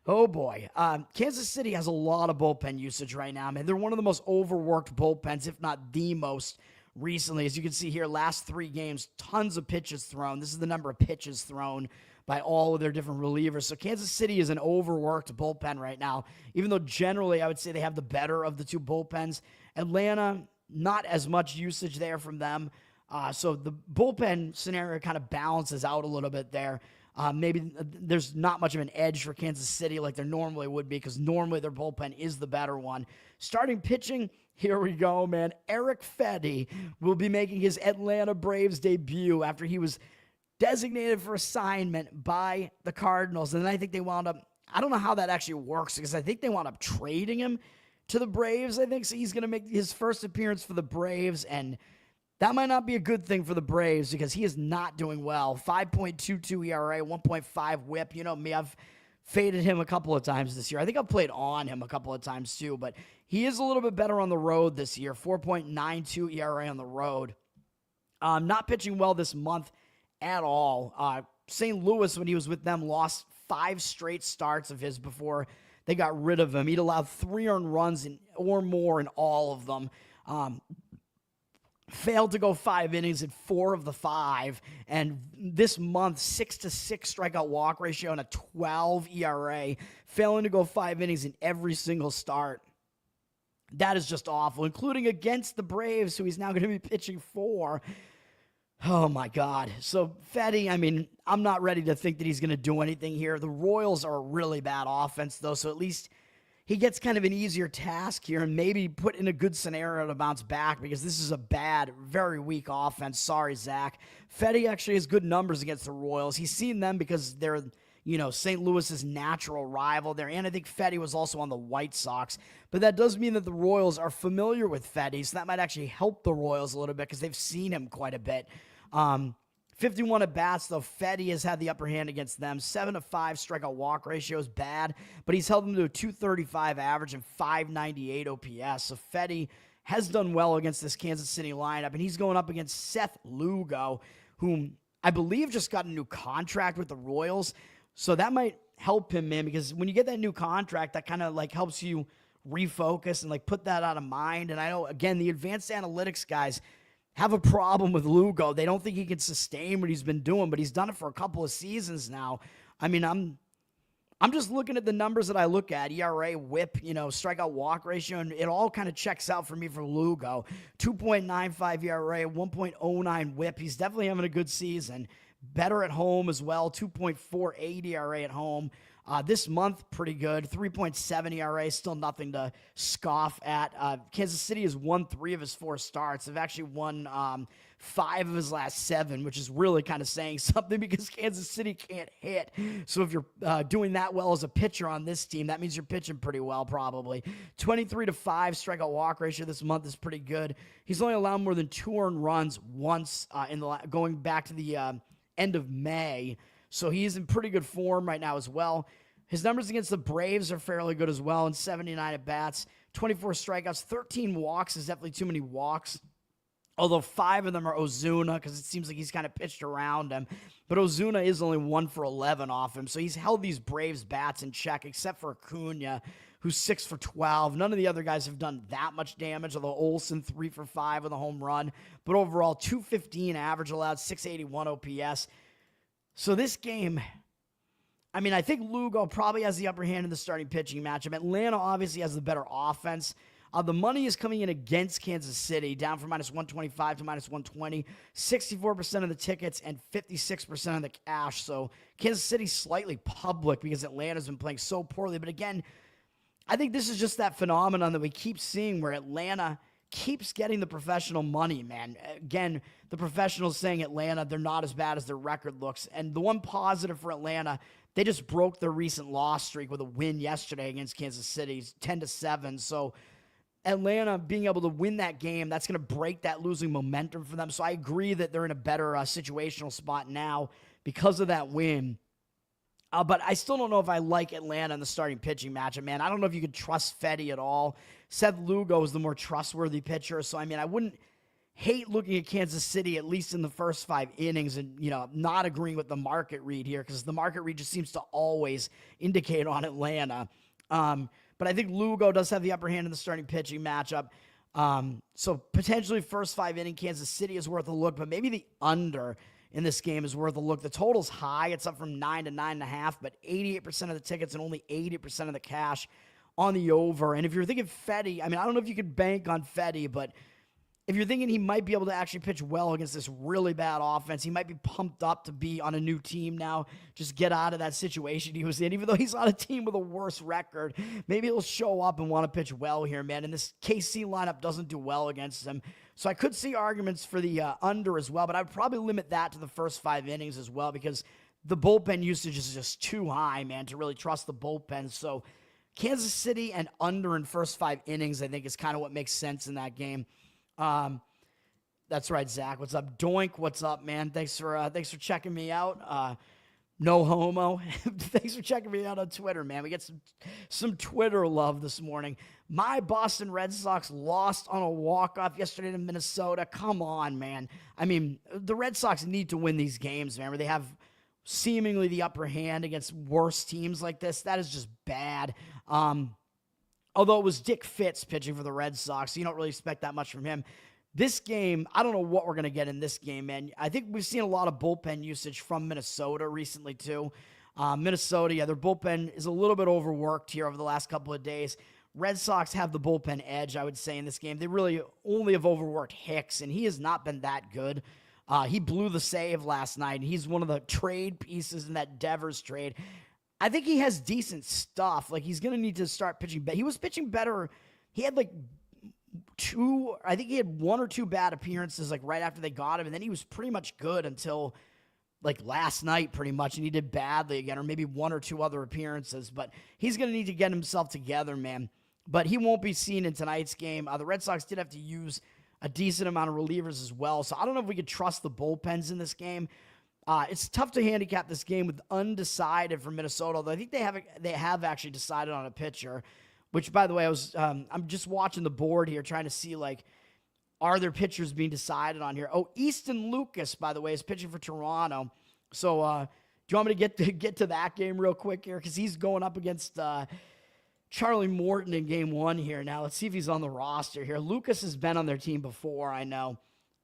Oh, boy. Kansas City has a lot of bullpen usage right now, man. They're one of the most overworked bullpens, if not the most recently. As you can see here, last 3 games, tons of pitches thrown. This is the number of pitches thrown by all of their different relievers. So Kansas City is an overworked bullpen right now, even though generally I would say they have the better of the 2 bullpens. Atlanta, not as much usage there from them. So the bullpen scenario kind of balances out a little bit there. Maybe there's not much of an edge for Kansas City like there normally would be, because normally their bullpen is the better one. Starting pitching, here we go, man. Erick Fedde will be making his Atlanta Braves debut after he was designated for assignment by the Cardinals. And then I think they wound up, I don't know how that actually works, because I think they wound up trading him to the Braves, I think. So he's going to make his first appearance for the Braves, and that might not be a good thing for the Braves because he is not doing well. 5.22 ERA, 1.5 whip. You know me, I've faded him a couple of times this year. I think I've played on him a couple of times too, but he is a little bit better on the road this year. 4.92 ERA on the road. Not pitching well this month at all. St. Louis, when he was with them, lost 5 straight starts of his before they got rid of him. He'd allowed 3 earned runs or more in all of them. Failed to go 5 innings in 4 of the 5. And this month, 6-6 strikeout walk ratio and a 12 ERA. Failing to go 5 innings in every single start. That is just awful, including against the Braves, who he's now going to be pitching for. Oh, my God. So, Fedde, I mean, I'm not ready to think that he's going to do anything here. The Royals are a really bad offense, though, so at least he gets kind of an easier task here and maybe put in a good scenario to bounce back, because this is a bad, very weak offense. Sorry, Zach. Fedde actually has good numbers against the Royals. He's seen them because they're, St. Louis's natural rival there. And I think Fedde was also on the White Sox. But that does mean that the Royals are familiar with Fedde, so that might actually help the Royals a little bit because they've seen him quite a bit. 51 at bats, though. Fedde has had the upper hand against them. 7-5 strikeout walk ratio is bad, but he's held them to a 235 average and 598 OPS. So Fedde has done well against this Kansas City lineup, and he's going up against Seth Lugo, whom I believe just got a new contract with the Royals. So that might help him, man, because when you get that new contract, that kind of like helps you refocus and like put that out of mind. And I know, again, the advanced analytics guys have a problem with Lugo. They don't think he can sustain what he's been doing, but he's done it for a couple of seasons now. I mean, I'm just looking at the numbers that I look at, ERA, whip, strikeout walk ratio, and it all kind of checks out for me for Lugo. 2.95 ERA, 1.09 whip. He's definitely having a good season. Better at home as well, 2.48 ERA at home. This month, pretty good. 3.7 ERA, still nothing to scoff at. Kansas City has won 3 of his 4 starts. They've actually won 5 of his last 7, which is really kind of saying something because Kansas City can't hit. So if you're doing that well as a pitcher on this team, that means you're pitching pretty well probably. 23-5 strikeout walk ratio this month is pretty good. He's only allowed more than 2 earned runs once going back to the end of May. So he's in pretty good form right now as well. His numbers against the Braves are fairly good as well, in 79 at-bats, 24 strikeouts, 13 walks is definitely too many walks, although 5 of them are Ozuna, because it seems like he's kind of pitched around him. But Ozuna is only 1 for 11 off him, so he's held these Braves bats in check, except for Acuna, who's 6 for 12. None of the other guys have done that much damage, although Olsen 3 for 5 with a home run. But overall, 215 average allowed, 681 OPS. So this game, I mean, I think Lugo probably has the upper hand in the starting pitching matchup. Atlanta obviously has the better offense. The money is coming in against Kansas City, down from -125 to -120. 64% of the tickets and 56% of the cash. So Kansas City's slightly public because Atlanta's been playing so poorly. But again, I think this is just that phenomenon that we keep seeing where Atlanta keeps getting the professional money, man. Again, the professionals saying Atlanta, they're not as bad as their record looks. And the one positive for Atlanta, they just broke their recent loss streak with a win yesterday against Kansas City, 10-7. So Atlanta being able to win that game, that's going to break that losing momentum for them. So I agree that they're in a better situational spot now because of that win. But I still don't know if I like Atlanta in the starting pitching matchup, man. I don't know if you could trust Fedde at all. Seth Lugo is the more trustworthy pitcher. So, I mean, I wouldn't hate looking at Kansas City, at least in the first 5 innings, and, not agreeing with the market read here, because the market read just seems to always indicate on Atlanta. But I think Lugo does have the upper hand in the starting pitching matchup. So potentially first 5 inning Kansas City is worth a look, but maybe the under in this game is worth a look. The total's high. It's up from 9 to 9.5, but 88% of the tickets and only 80% of the cash on the over. And if you're thinking Fetty, I mean, I don't know if you could bank on Fetty, but if you're thinking he might be able to actually pitch well against this really bad offense, he might be pumped up to be on a new team now, just get out of that situation he was in. Even though he's on a team with a worse record, maybe he'll show up and want to pitch well here, man. And this KC lineup doesn't do well against him. So I could see arguments for the under as well, but I'd probably limit that to the first 5 innings as well because the bullpen usage is just too high, man, to really trust the bullpen. So Kansas City and under in first 5 innings, I think, is kind of what makes sense in that game. That's right, Zach. What's up? Doink, what's up, man? Thanks for checking me out. No homo. Thanks for checking me out on Twitter, man. We get some Twitter love this morning. My Boston Red Sox lost on a walk-off yesterday to Minnesota. Come on, man. I mean, the Red Sox need to win these games, man, where they have seemingly the upper hand against worse teams like this. That is just bad. Although it was Dick Fitz pitching for the Red Sox, so you don't really expect that much from him. This game, I don't know what we're going to get in this game, man. I think we've seen a lot of bullpen usage from Minnesota recently, too. Minnesota, yeah, their bullpen is a little bit overworked here over the last couple of days. Red Sox have the bullpen edge, I would say, in this game. They really only have overworked Hicks, and he has not been that good. He blew the save last night, and he's one of the trade pieces in that Devers trade. I think he has decent stuff. Like, he's going to need to start pitching better. He was pitching better. He had, like, I think he had 1 or 2 bad appearances, like, right after they got him, and then he was pretty much good until, like, last night, pretty much, and he did badly again, or maybe 1 or 2 other appearances, but he's going to need to get himself together, man. But he won't be seen in tonight's game. The Red Sox did have to use a decent amount of relievers as well, so I don't know if we could trust the bullpens in this game. It's tough to handicap this game with undecided for Minnesota, although I think they have actually decided on a pitcher, which, by the way, I'm just watching the board here trying to see, like, are there pitchers being decided on here? Oh, Easton Lucas, by the way, is pitching for Toronto. So do you want me to get to that game real quick here? Because he's going up against Charlie Morton in game 1 here. Now, let's see if he's on the roster here. Lucas has been on their team before, I know.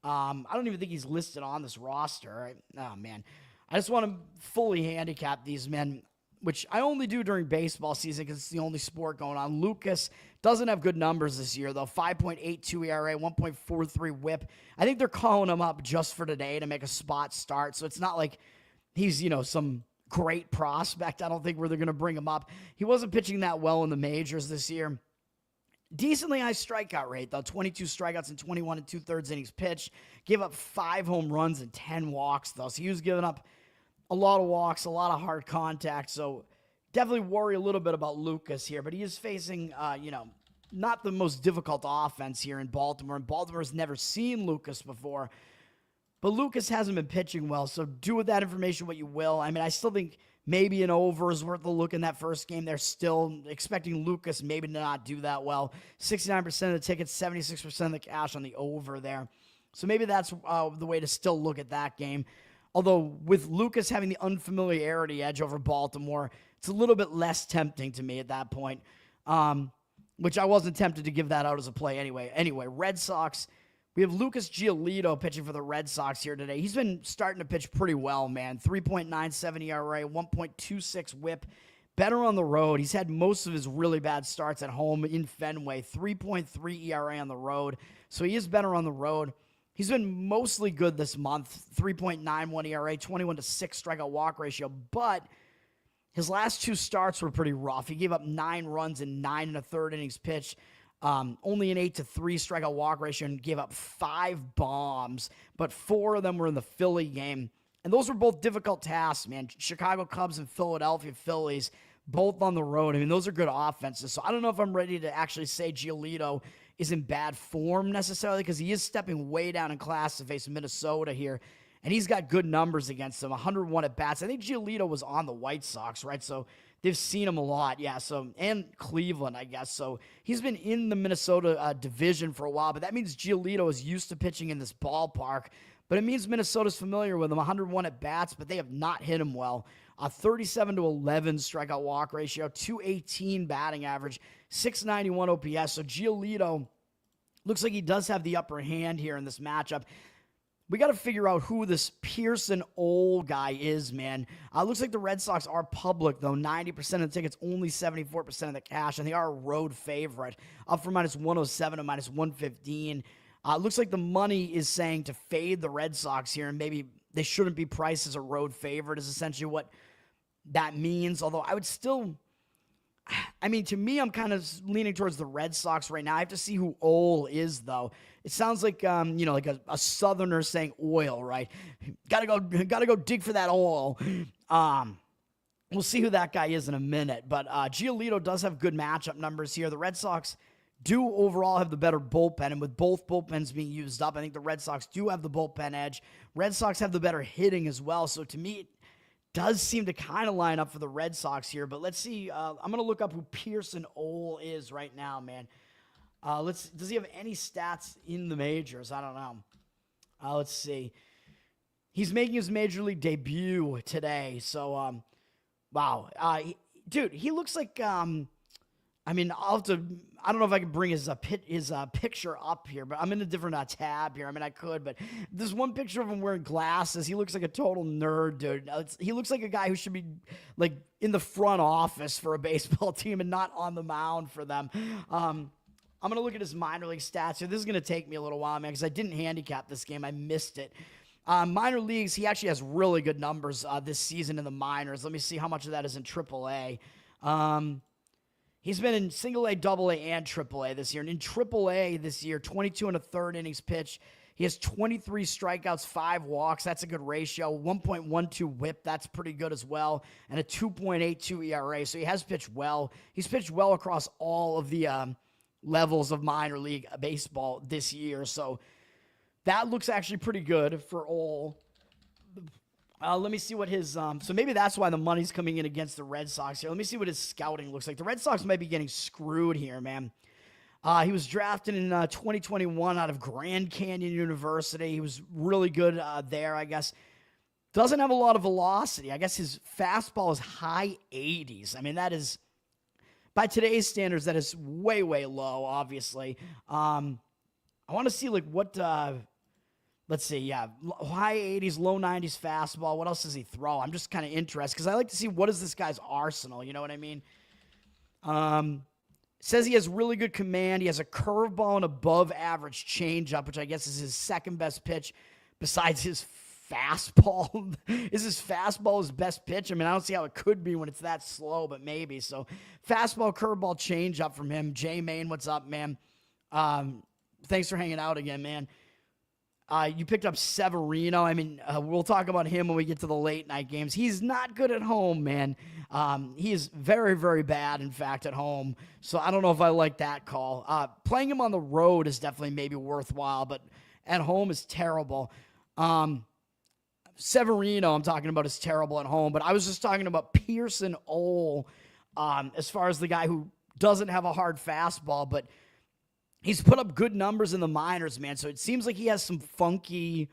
I don't even think he's listed on this roster. Oh, man. I just want to fully handicap these men, which I only do during baseball season because it's the only sport going on. Lucas doesn't have good numbers this year, though. 5.82 ERA, 1.43 whip. I think they're calling him up just for today to make a spot start, so it's not like he's, some great prospect. I don't think where they're going to bring him up. He wasn't pitching that well in the majors this year. Decently high strikeout rate, though. 22 strikeouts in 21 2/3 innings pitched. Gave up 5 home runs and 10 walks, though. So he was giving up a lot of walks, a lot of hard contact. So definitely worry a little bit about Lucas here. But he is facing, not the most difficult offense here in Baltimore. And Baltimore's never seen Lucas before. But Lucas hasn't been pitching well, so do with that information what you will. I mean, I still think maybe an over is worth a look in that first game. They're still expecting Lucas maybe to not do that well. 69% of the tickets, 76% of the cash on the over there. So maybe that's the way to still look at that game. Although with Lucas having the unfamiliarity edge over Baltimore, it's a little bit less tempting to me at that point, which I wasn't tempted to give that out as a play anyway. Anyway, Red Sox. We have Lucas Giolito pitching for the Red Sox here today. He's been starting to pitch pretty well, man. 3.97 ERA, 1.26 whip. Better on the road. He's had most of his really bad starts at home in Fenway. 3.3 ERA on the road. So he is better on the road. He's been mostly good this month. 3.91 ERA, 21-6 strikeout walk ratio. But his last 2 starts were pretty rough. He gave up 9 runs in 9 1/3 innings pitched. Only an 8-3 strikeout walk ratio and gave up 5 bombs, but 4 of them were in the Philly game. And those were both difficult tasks, man. Chicago Cubs and Philadelphia Phillies, both on the road. I mean, those are good offenses. So I don't know if I'm ready to actually say Giolito is in bad form necessarily because he is stepping way down in class to face Minnesota here. And he's got good numbers against them, 101 at-bats. I think Giolito was on the White Sox, right? So they've seen him a lot, yeah. So and Cleveland, I guess. So he's been in the Minnesota division for a while, but that means Giolito is used to pitching in this ballpark. But it means Minnesota's familiar with him, 101 at-bats, but they have not hit him well. 37-11 strikeout walk ratio, 218 batting average, 691 OPS. So Giolito looks like he does have the upper hand here in this matchup. We got to figure out who this Pearson Ole guy is, man. Looks like the Red Sox are public, though. 90% of the tickets, only 74% of the cash, and they are a road favorite, up from -107 to -115. Looks like the money is saying to fade the Red Sox here, and maybe they shouldn't be priced as a road favorite is essentially what that means. Although I would still, I mean, to me, I'm kind of leaning towards the Red Sox right now. I have to see who Ole is, though. It sounds like, like a Southerner saying oil, right? Gotta go dig for that oil. We'll see who that guy is in a minute. But Giolito does have good matchup numbers here. The Red Sox do overall have the better bullpen, and with both bullpens being used up, I think the Red Sox do have the bullpen edge. Red Sox have the better hitting as well, so to me, it does seem to kind of line up for the Red Sox here. But let's see. I'm going to look up who Pearson Ole is right now, man. Does he have any stats in the majors? I don't know. Let's see. He's making his major league debut today, so wow. Dude, he looks like I mean, I don't know if I can bring his picture up here, but I'm in a different tab here. I mean, I could, but there's one picture of him wearing glasses. He looks like a total nerd, dude. He looks like a guy who should be like in the front office for a baseball team and not on the mound for them. I'm going to look at his minor league stats here. This is going to take me a little while, man, because I didn't handicap this game. I missed it. Minor leagues, he actually has really good numbers this season in the minors. Let me see how much of that is in AAA. He's been in single A, double A, and triple A this year. And in triple A this year, 22 and a third innings pitched. He has 23 strikeouts, 5 walks. That's a good ratio. 1.12 whip. That's pretty good as well. And a 2.82 ERA. So he has pitched well. He's pitched well across all of the levels of minor league baseball this year. So that looks actually pretty good for Ole. Let me see what his, so maybe that's why the money's coming in against the Red Sox here. Let me see what his scouting looks like. The Red Sox might be getting screwed here, man. He was drafted in 2021 out of Grand Canyon University. He was really good there, I guess. Doesn't have a lot of velocity. I guess his fastball is high 80s. I mean, that is, by today's standards, that is way, way low, obviously. I want to see, like, what, let's see, yeah, high 80s, low 90s fastball. What else does he throw? I'm just kind of interested because I like to see what is this guy's arsenal. You know what I mean? Says he has really good command. He has a curveball and above average changeup, which I guess is his second best pitch besides his fastball. Is his fastball his best pitch? I mean, I don't see how it could be when it's that slow, but maybe. So fastball, curveball, changeup from him. J Main, what's up, man? Thanks for hanging out again, man. You picked up Severino. I mean, we'll talk about him when we get to the late night games. He's not good at home, man. He is very, very bad, in fact, at home. So I don't know if I like that call. Playing him on the road is definitely maybe worthwhile, but at home is terrible. Severino, I'm talking about, is terrible at home, but I was just talking about Pearson Ole as far as the guy who doesn't have a hard fastball, but he's put up good numbers in the minors, man. So it seems like he has some funky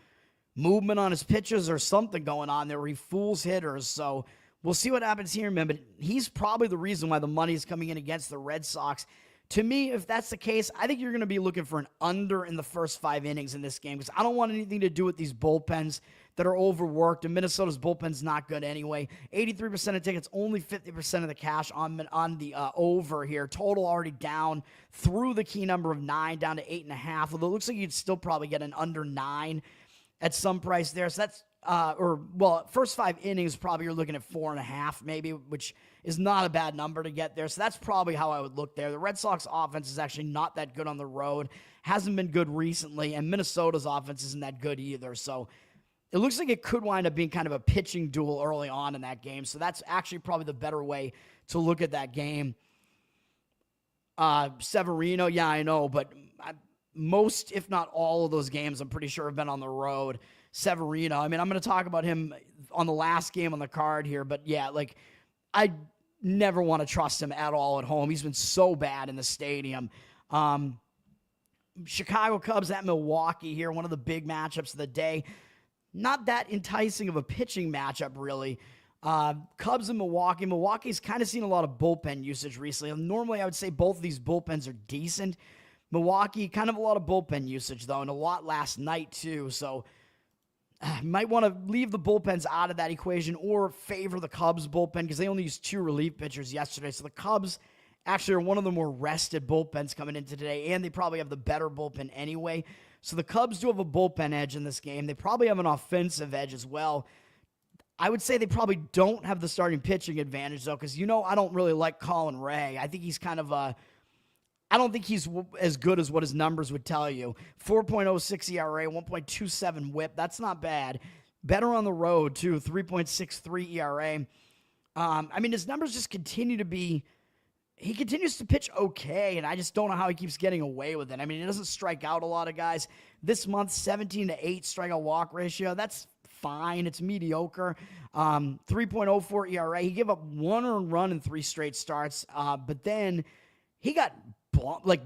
movement on his pitches or something going on there where he fools hitters. So we'll see what happens here, man. But he's probably the reason why the money is coming in against the Red Sox. To me, if that's the case, I think you're going to be looking for an under in the first 5 innings in this game because I don't want anything to do with these bullpens that are overworked, and Minnesota's bullpen's not good anyway. 83% of tickets, only 50% of the cash on the over here. Total already down through the key number of 9, down to 8.5, although it looks like you'd still probably get an under 9 at some price there. So that's, first 5 innings, probably you're looking at 4.5 maybe, which is not a bad number to get there. So that's probably how I would look there. The Red Sox offense is actually not that good on the road. Hasn't been good recently, and Minnesota's offense isn't that good either. So it looks like it could wind up being kind of a pitching duel early on in that game. So that's actually probably the better way to look at that game. Severino, yeah, I know, but most, if not all of those games, I'm pretty sure have been on the road. Severino, I mean, I'm going to talk about him on the last game on the card here, but yeah, like, I never want to trust him at all at home. He's been so bad in the stadium. Chicago Cubs at Milwaukee here, one of the big matchups of the day. Not that enticing of a pitching matchup, really. Cubs and Milwaukee. Milwaukee's kind of seen a lot of bullpen usage recently. Normally, I would say both of these bullpens are decent. Milwaukee, kind of a lot of bullpen usage, though, and a lot last night, too. So, might want to leave the bullpens out of that equation or favor the Cubs bullpen because they only used 2 relief pitchers yesterday. So, the Cubs actually are one of the more rested bullpens coming into today, and they probably have the better bullpen anyway. So the Cubs do have a bullpen edge in this game. They probably have an offensive edge as well. I would say they probably don't have the starting pitching advantage, though, because, I don't really like Colin Ray. I think he's kind of I don't think he's as good as what his numbers would tell you. 4.06 ERA, 1.27 whip. That's not bad. Better on the road, too. 3.63 ERA. His numbers just continue to be... He continues to pitch okay, and I just don't know how he keeps getting away with it. He doesn't strike out a lot of guys. This month, 17-8 strikeout walk ratio. That's fine. It's mediocre. 3.04 ERA. He gave up 1 earned run in 3 straight starts, but then he got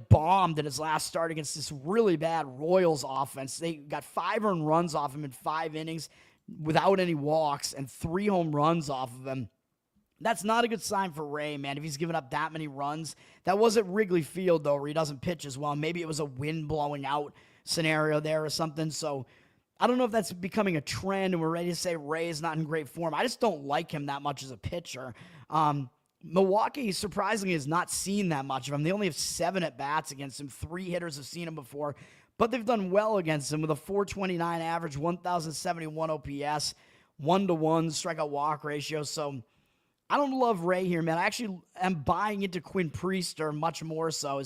bombed in his last start against this really bad Royals offense. They got 5 earned runs off him in 5 innings without any walks and 3 home runs off of him. That's not a good sign for Ray, man, if he's given up that many runs. That was at Wrigley Field, though, where he doesn't pitch as well. Maybe it was a wind blowing out scenario there or something. So I don't know if that's becoming a trend and we're ready to say Ray is not in great form. I just don't like him that much as a pitcher. Milwaukee, surprisingly, has not seen that much of him. They only have 7 at-bats against him. 3 hitters have seen him before, but they've done well against him with a 429 average, 1,071 OPS, 1-to-1 strikeout walk ratio. So I don't love Ray here, man. I actually am buying into Quinn Priester much more so.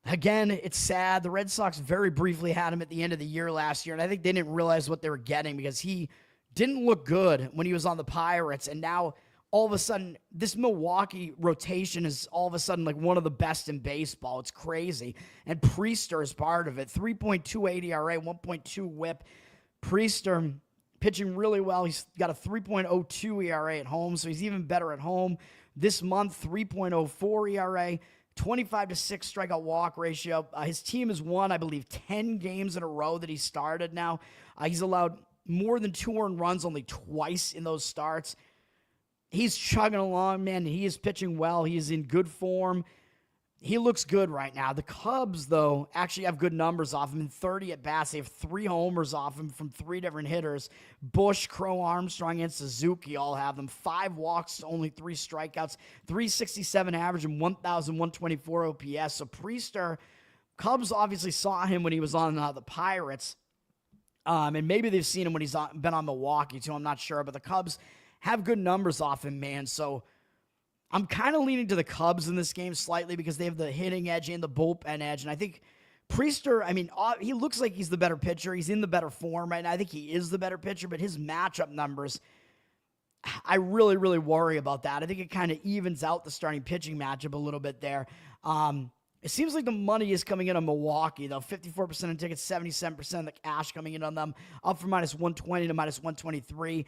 Again, it's sad. The Red Sox very briefly had him at the end of the year last year, and I think they didn't realize what they were getting because he didn't look good when he was on the Pirates, and now all of a sudden, this Milwaukee rotation is all of a sudden like one of the best in baseball. It's crazy. And Priester is part of it. 3.28 ERA, 1.2 whip. Priester pitching really well. He's got a 3.02 ERA at home, so he's even better at home. This month, 3.04 ERA, 25-6 strikeout walk ratio. His team has won, I believe, 10 games in a row that he started now. He's allowed more than 2 earned runs only twice in those starts. He's chugging along, man. He is pitching well. He is in good form. He looks good right now. The Cubs, though, actually have good numbers off him. In 30 at-bats, they have 3 homers off him from 3 different hitters. Bush, Crow, Armstrong, and Suzuki all have them. 5 walks, only 3 strikeouts, 367 average, and 1,124 OPS. So Priester, Cubs obviously saw him when he was on the Pirates. And maybe they've seen him when he's been on Milwaukee, too. I'm not sure. But the Cubs have good numbers off him, man. So I'm kind of leaning to the Cubs in this game slightly because they have the hitting edge and the bullpen edge. And I think Priester, he looks like he's the better pitcher. He's in the better form right now. I think he is the better pitcher, but his matchup numbers, I really, really worry about that. I think it kind of evens out the starting pitching matchup a little bit there. It seems like the money is coming in on Milwaukee, though. 54% of tickets, 77% of the cash coming in on them, up from -120 to -123.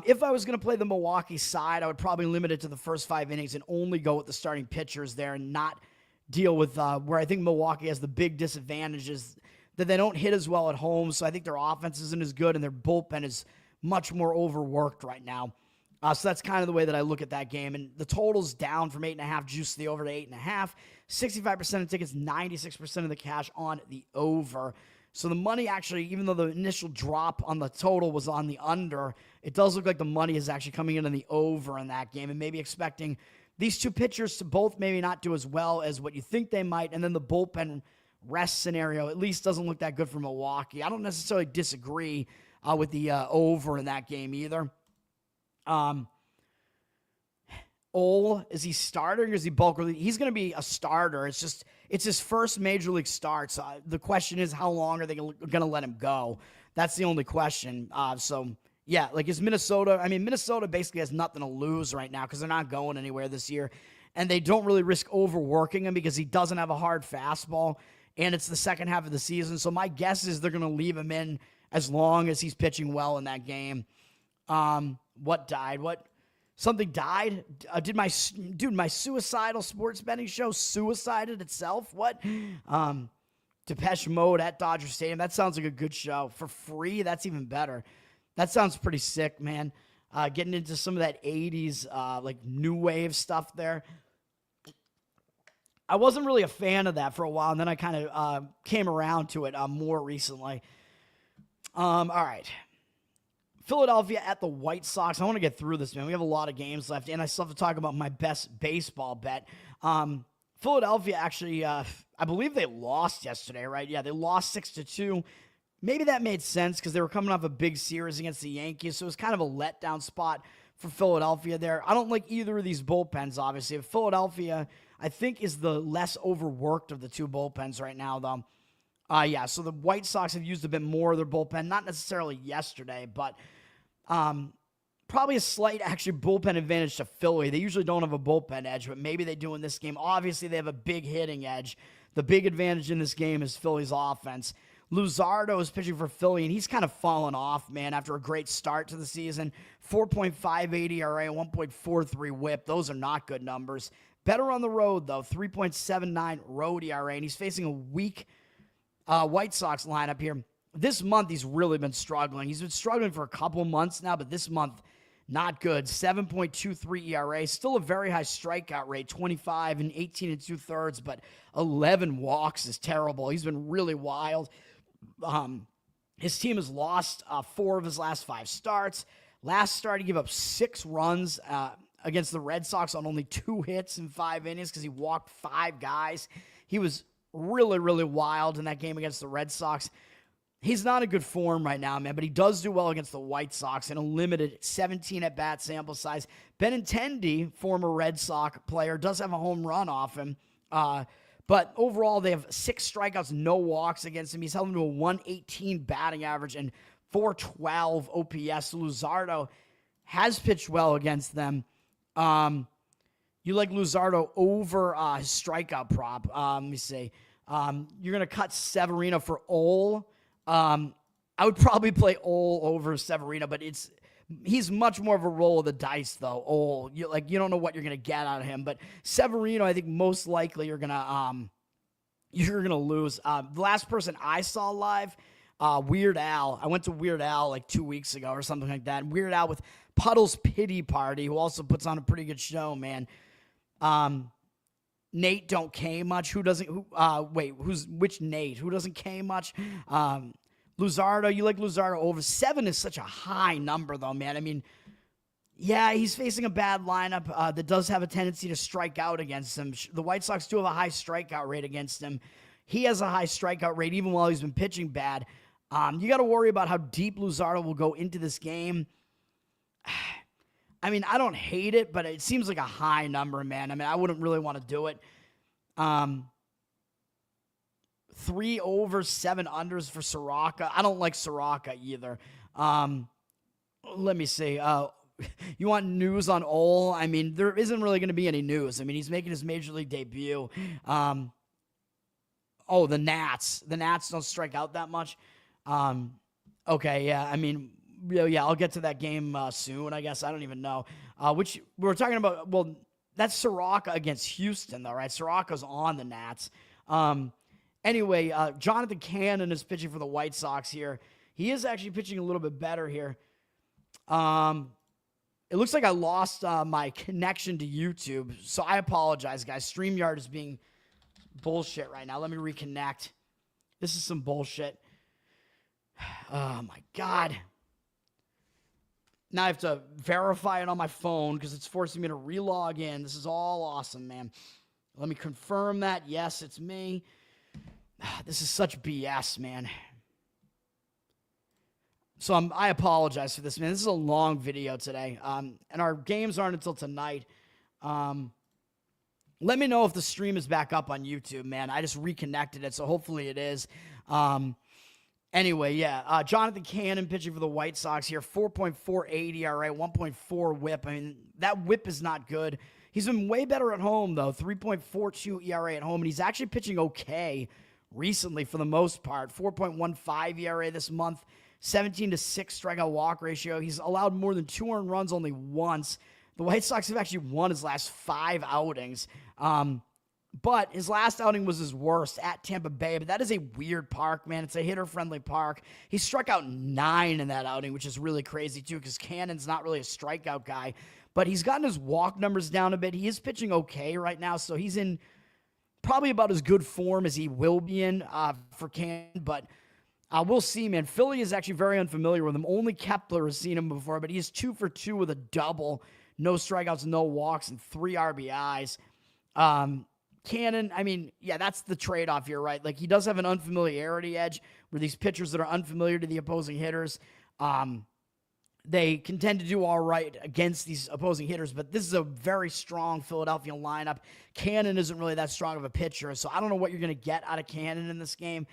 If I was going to play the Milwaukee side, I would probably limit it to the first 5 innings and only go with the starting pitchers there and not deal with where I think Milwaukee has the big disadvantages that they don't hit as well at home. So I think their offense isn't as good and their bullpen is much more overworked right now. So that's kind of the way that I look at that game. And the total's down from 8.5 juice to the over to 8.5. 65% of tickets, 96% of the cash on the over. So the money actually, even though the initial drop on the total was on the under, it does look like the money is actually coming in on the over in that game and maybe expecting these two pitchers to both maybe not do as well as what you think they might. And then the bullpen rest scenario at least doesn't look that good for Milwaukee. I don't necessarily disagree with the over in that game either. Is he starting or is he bulk relief? He's going to be a starter. It's his first major league start. So the question is, how long are they going to let him go? That's the only question. Yeah, like is Minnesota, Minnesota basically has nothing to lose right now because they're not going anywhere this year. And they don't really risk overworking him because he doesn't have a hard fastball. And it's the second half of the season. So my guess is they're going to leave him in as long as he's pitching well in that game. What died? Something died? Did my suicidal sports betting show suicided itself? What? Depeche Mode at Dodger Stadium. That sounds like a good show. For free? That's even better. That sounds pretty sick, man. Getting into some of that 80s, like new wave stuff there. I wasn't really a fan of that for a while, and then I kind of came around to it more recently. All right. Philadelphia at the White Sox. I want to get through this, man. We have a lot of games left, and I still have to talk about my best baseball bet. Philadelphia actually, I believe they lost yesterday, right? Yeah, they lost 6-2. maybe that made sense because they were coming off a big series against the Yankees, so it was kind of a letdown spot for Philadelphia there. I don't like either of these bullpens, obviously. Philadelphia, I think, is the less overworked of the two bullpens right now, though. So the White Sox have used a bit more of their bullpen, not necessarily yesterday, but probably a slight, actually, bullpen advantage to Philly. They usually don't have a bullpen edge, but maybe they do in this game. Obviously, they have a big hitting edge. The big advantage in this game is Philly's offense. Luzardo is pitching for Philly, and he's kind of fallen off, man, after a great start to the season. 4.58 ERA, 1.43 whip. Those are not good numbers. Better on the road, though. 3.79 road ERA, and he's facing a weak White Sox lineup here. This month, he's really been struggling. He's been struggling for a couple months now, but this month, not good. 7.23 ERA. Still a very high strikeout rate, 25 and 18 and 2/3, but 11 walks is terrible. He's been really wild. His team has lost 4 of his last 5 starts. Last start, he gave up 6 runs against the Red Sox on only 2 hits in 5 innings because he walked 5 guys. He was really, really wild in that game against the Red Sox. He's not in good form right now, man, but he does do well against the White Sox in a limited 17 at-bat sample size. Benintendi, former Red Sox player, does have a home run off him. But overall, they have 6 strikeouts, no walks against him. He's held him to a 118 batting average and 412 OPS. Luzardo has pitched well against them. You like Luzardo over his strikeout prop. Let me see. You're going to cut Severino for Ole. I would probably play Ole over Severino, but he's much more of a roll of the dice, though. Ole, you don't know what you're going to get out of him. But Severino, I think most likely you're going to lose. The last person I saw live, Weird Al. I went to Weird Al like 2 weeks ago or something like that. Weird Al with Puddle's Pity Party, who also puts on a pretty good show, man. Nate don't K much. Which Nate? Who doesn't K much? Luzardo, you like Luzardo over 7 is such a high number, though, man. I mean, yeah, he's facing a bad lineup that does have a tendency to strike out against him. The White Sox do have a high strikeout rate against him. He has a high strikeout rate even while he's been pitching bad. You got to worry about how deep Luzardo will go into this game. I mean, I don't hate it, but it seems like a high number, man. I mean, I wouldn't really want to do it. 3 overs, 7 unders for Soroka. I don't like Soroka either. Let me see. You want news on Ole? I mean, there isn't really going to be any news. I mean, he's making his major league debut. The Nats. The Nats don't strike out that much. Okay, yeah. I mean, yeah, I'll get to that game soon, I guess. I don't even know. Which we were talking about. Well, that's Soroka against Houston, though, right? Soroka's on the Nats. Anyway, Jonathan Cannon is pitching for the White Sox here. He is actually pitching a little bit better here. It looks like I lost my connection to YouTube, so I apologize, guys. StreamYard is being bullshit right now. Let me reconnect. This is some bullshit. Oh, my God. Now I have to verify it on my phone because it's forcing me to relog in. This is all awesome, man. Let me confirm that. Yes, it's me. This is such BS, man. So I apologize for this, man. This is a long video today. And our games aren't until tonight. Let me know if the stream is back up on YouTube, man. I just reconnected it, so hopefully it is. Anyway, yeah. Jonathan Cannon pitching for the White Sox here. 4.48 ERA, 1.4 whip. I mean, that whip is not good. He's been way better at home, though. 3.42 ERA at home, and he's actually pitching okay recently for the most part. 4.15 ERA this month. 17-6 strikeout walk ratio. He's allowed more than 2 earned runs only once. The White Sox have actually won his last 5 outings. But his last outing was his worst at Tampa Bay. But that is a weird park, man. It's a hitter-friendly park. He struck out 9 in that outing, which is really crazy, too, because Cannon's not really a strikeout guy. But he's gotten his walk numbers down a bit. He is pitching okay right now, so he's in probably about as good form as he will be in for Cannon. But we'll see, man. Philly is actually very unfamiliar with him. Only Kepler has seen him before, but he is 2 for 2 with a double. No strikeouts, no walks, and 3 RBIs. Cannon, I mean, yeah, that's the trade-off here, right? Like, he does have an unfamiliarity edge where these pitchers that are unfamiliar to the opposing hitters, they can tend to do all right against these opposing hitters, but this is a very strong Philadelphia lineup. Cannon isn't really that strong of a pitcher, so I don't know what you're going to get out of Cannon in this game.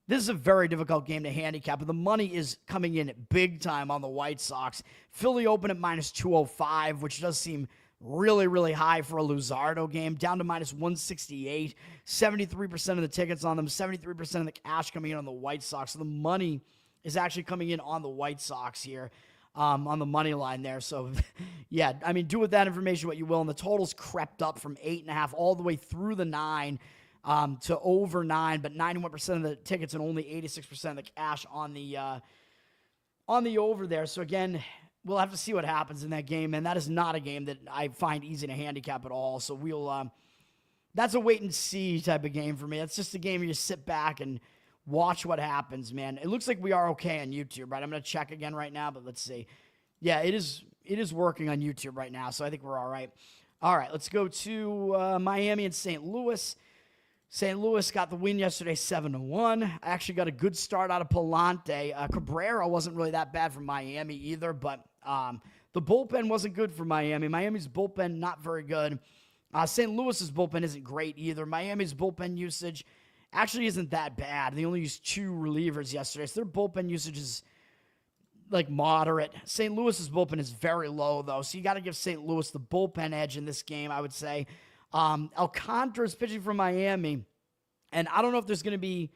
This is a very difficult game to handicap, but the money is coming in big time on the White Sox. Philly open at minus 205, which does seem really, really high for a Luzardo game, down to minus 168. 73% of the tickets on them, 73% of the cash coming in on the White Sox. So the money is actually coming in on the White Sox here. On the money line there. So, yeah, I mean, do with that information what you will. And the totals crept up from 8.5 all the way through the 9 to over 9, but 91% of the tickets and only 86% of the cash on the over there. So, again, we'll have to see what happens in that game. And that is not a game that I find easy to handicap at all. So, that's a wait and see type of game for me. It's just a game where you sit back and watch what happens, man. It looks like we are okay on YouTube, right? I'm going to check again right now, but let's see. Yeah, it is working on YouTube right now, so I think we're all right. All right, let's go to Miami and St. Louis. St. Louis got the win yesterday, 7-1. I actually got a good start out of Palante. Cabrera wasn't really that bad for Miami either, but the bullpen wasn't good for Miami. Miami's bullpen, not very good. St. Louis's bullpen isn't great either. Miami's bullpen usage actually isn't that bad. They only used 2 relievers yesterday, so their bullpen usage is like moderate. St. Louis's bullpen is very low, though, so you got to give St. Louis the bullpen edge in this game, I would say. Alcantara is pitching for Miami, and I don't know if there's going to be,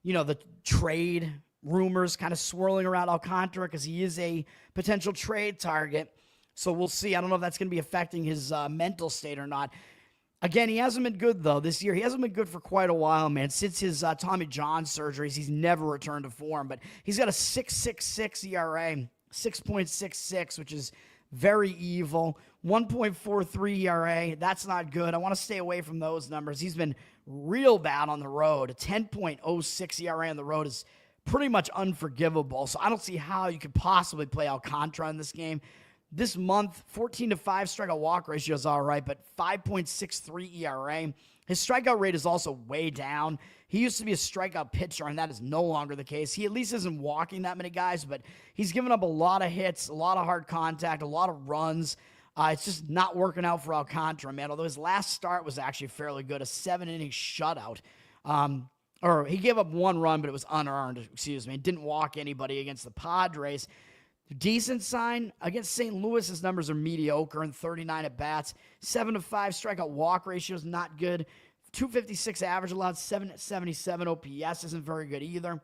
the trade rumors kind of swirling around Alcantara because he is a potential trade target, so we'll see. I don't know if that's going to be affecting his mental state or not. Again, he hasn't been good, though, this year. He hasn't been good for quite a while, man. Since his Tommy John surgeries, he's never returned to form. But he's got a 6.66 ERA, 6.66, which is very evil. 1.43 ERA, that's not good. I want to stay away from those numbers. He's been real bad on the road. A 10.06 ERA on the road is pretty much unforgivable. So I don't see how you could possibly play Alcantara in this game. This month, 14-5 strikeout walk ratio is all right, but 5.63 ERA. His strikeout rate is also way down. He used to be a strikeout pitcher, and that is no longer the case. He at least isn't walking that many guys, but he's given up a lot of hits, a lot of hard contact, a lot of runs. It's just not working out for Alcantara, man, although his last start was actually fairly good, a 7-inning shutout. Or he gave up 1 run, but it was unearned, excuse me. Didn't walk anybody against the Padres. Decent sign. Against St. Louis, his numbers are mediocre in 39 at-bats. 7-5 strikeout walk ratio is not good. 256 average allowed, 777 OPS isn't very good either.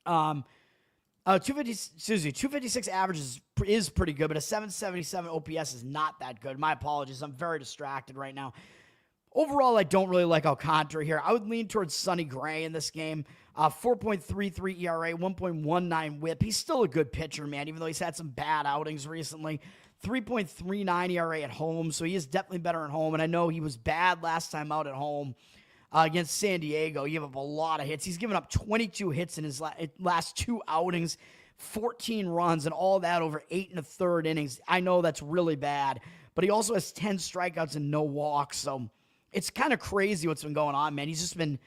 256 average is pretty good, but a 777 OPS is not that good. My apologies. I'm very distracted right now. Overall, I don't really like Alcantara here. I would lean towards Sonny Gray in this game. 4.33 ERA, 1.19 whip. He's still a good pitcher, man, even though he's had some bad outings recently. 3.39 ERA at home, so he is definitely better at home. And I know he was bad last time out at home against San Diego. He gave up a lot of hits. He's given up 22 hits in his last 2 outings, 14 runs, and all that over 8 1/3 innings. I know that's really bad, but he also has 10 strikeouts and no walks, so it's kind of crazy what's been going on, man. He's just been,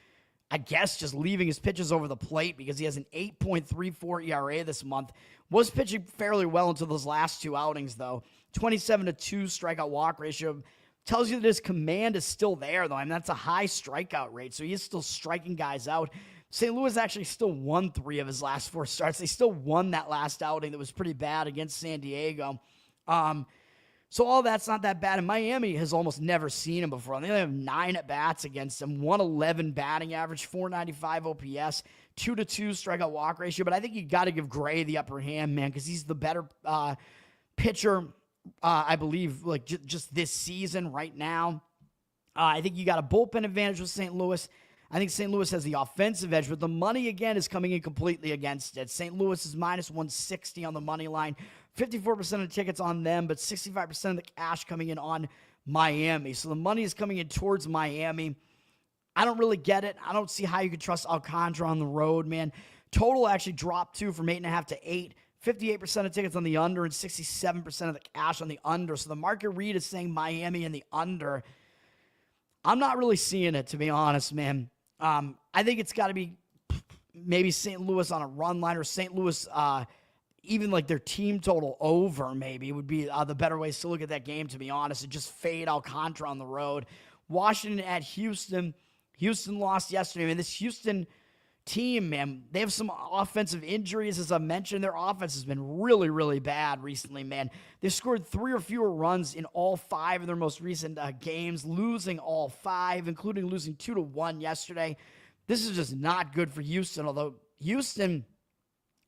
I guess, just leaving his pitches over the plate because he has an 8.34 ERA this month. Was pitching fairly well until those last 2 outings, though. 27-2 strikeout walk ratio. Tells you that his command is still there, though. I mean, that's a high strikeout rate, so he is still striking guys out. St. Louis actually still won 3 of his last 4 starts. They still won that last outing that was pretty bad against San Diego. So all that's not that bad. And Miami has almost never seen him before. They only have 9 at-bats against him, 111 batting average, 495 OPS, 2-2 strikeout walk ratio. But I think you got to give Gray the upper hand, man, because he's the better pitcher, I believe, like just this season right now. I think you got a bullpen advantage with St. Louis. I think St. Louis has the offensive edge, but the money, again, is coming in completely against it. St. Louis is minus 160 on the money line. 54% of the tickets on them, but 65% of the cash coming in on Miami. So the money is coming in towards Miami. I don't really get it. I don't see how you could trust Alcantara on the road, man. Total actually dropped, too, from 8.5 to 8. 58% of tickets on the under and 67% of the cash on the under. So the market read is saying Miami and the under. I'm not really seeing it, to be honest, man. I think it's got to be maybe St. Louis on a run line, or St. Louis, even like their team total over maybe would be the better ways to look at that game, to be honest, and just fade Alcantara on the road. Washington at Houston. Houston lost yesterday. I mean, this Houston team, man, they have some offensive injuries. As I mentioned, their offense has been really, really bad recently, man. They've scored 3 or fewer runs in all 5 of their most recent games, losing all 5, including losing 2-1 yesterday. This is just not good for Houston, although Houston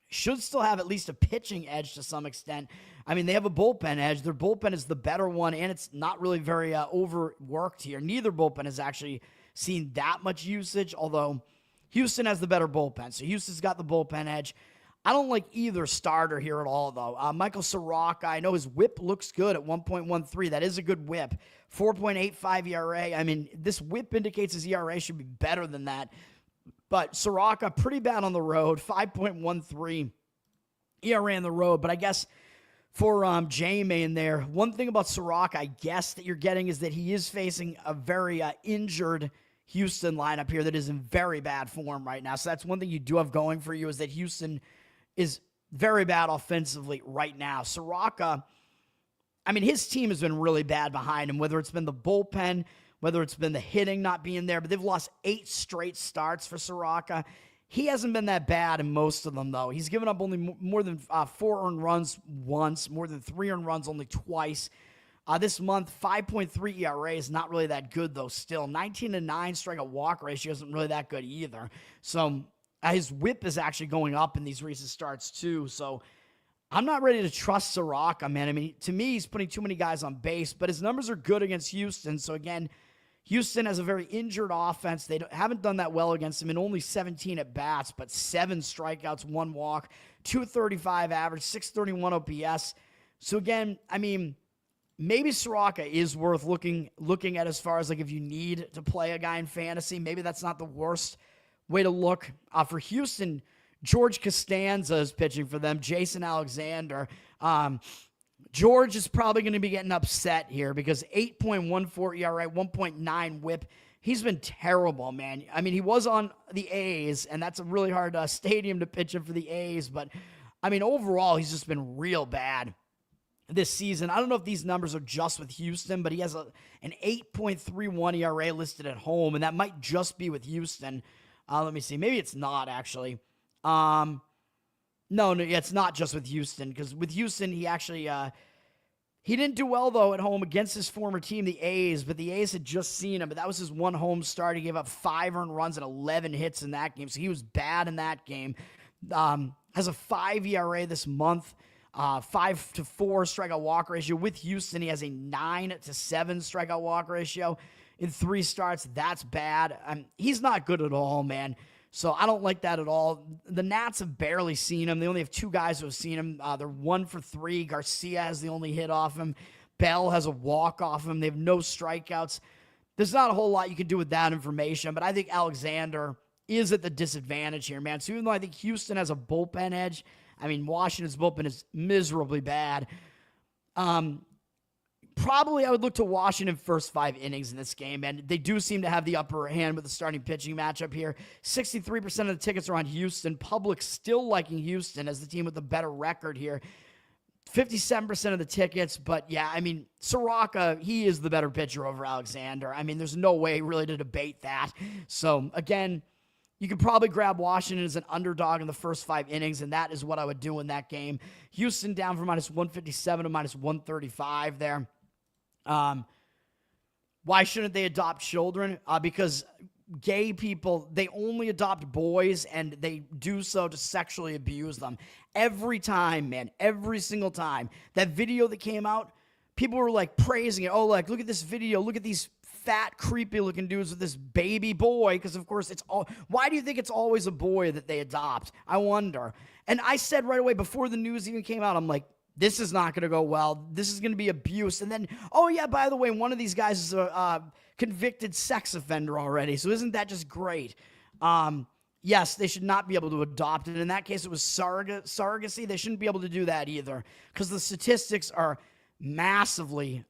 should still have at least a pitching edge to some extent. I mean, they have a bullpen edge. Their bullpen is the better one, and it's not really very overworked here. Neither bullpen has actually seen that much usage, although Houston has the better bullpen. So Houston's got the bullpen edge. I don't like either starter here at all, though. Michael Soroka, I know his whip looks good at 1.13. That is a good whip. 4.85 ERA. I mean, this whip indicates his ERA should be better than that. But Soroka, pretty bad on the road. 5.13 ERA on the road. But I guess for Jamie in there, one thing about Soroka, I guess, that you're getting is that he is facing a very injured Houston lineup here that is in very bad form right now. So that's one thing you do have going for you, is that Houston is very bad offensively right now. Soroka, I mean, his team has been really bad behind him, whether it's been the bullpen, whether it's been the hitting not being there, but they've lost 8 straight starts for Soroka. He hasn't been that bad in most of them, though. He's given up only more than 4 earned runs once, more than 3 earned runs only twice. This month, 5.3 ERA is not really that good, though, still. 19-9 strikeout walk ratio isn't really that good either. So his whip is actually going up in these recent starts, too. So I'm not ready to trust Soroka, man. I mean, to me, he's putting too many guys on base, but his numbers are good against Houston. So, again, Houston has a very injured offense. They haven't done that well against him in only 17 at-bats, but 7 strikeouts, 1 walk, 235 average, 631 OPS. So, again, I mean, maybe Soroka is worth looking at as far as like if you need to play a guy in fantasy. Maybe that's not the worst way to look. For Houston, George Costanza is pitching for them. Jason Alexander. George is probably going to be getting upset here because 8.14 ERA, 1.9 whip. He's been terrible, man. I mean, he was on the A's, and that's a really hard stadium to pitch in for the A's. But, I mean, overall, he's just been real bad this season. I don't know if these numbers are just with Houston, but he has an 8.31 ERA listed at home, and that might just be with Houston. Let me see. Maybe it's not, actually. No, it's not just with Houston, because with Houston, he actually he didn't do well, though, at home against his former team, the A's, but the A's had just seen him, but that was his one home start. He gave up 5 earned runs and 11 hits in that game, so he was bad in that game. Has a 5 ERA this month. 5-4 strikeout walk ratio. With Houston, he has a 9-7 strikeout walk ratio in 3 starts. That's bad. He's not good at all, man. So I don't like that at all. The Nats have barely seen him. They only have 2 guys who have seen him. They're 1 for 3. Garcia has the only hit off him. Bell has a walk off him. They have no strikeouts. There's not a whole lot you can do with that information, but I think Alexander is at the disadvantage here, man. So even though I think Houston has a bullpen edge, I mean, Washington's bullpen is miserably bad. Probably I would look to Washington first 5 innings in this game, and they do seem to have the upper hand with the starting pitching matchup here. 63% of the tickets are on Houston. Public still liking Houston as the team with the better record here. 57% of the tickets, but yeah, I mean, Soroka, he is the better pitcher over Alexander. I mean, there's no way really to debate that. So, again, you could probably grab Washington as an underdog in the first 5 innings, and that is what I would do in that game. Houston down from -157 to -135 there. Why shouldn't they adopt children? Because gay people, they only adopt boys, and they do so to sexually abuse them. Every time, man, every single time. That video that came out, people were like praising it. Oh, like, look at this video. Look at these fat, creepy-looking dudes with this baby boy, because, of course, it's all... Why do you think it's always a boy that they adopt? I wonder. And I said right away, before the news even came out, I'm like, this is not going to go well. This is going to be abuse. And then, oh, yeah, by the way, one of these guys is a convicted sex offender already, so isn't that just great? Yes, they should not be able to adopt it. In that case, it was surrogacy. They shouldn't be able to do that either, because the statistics are massively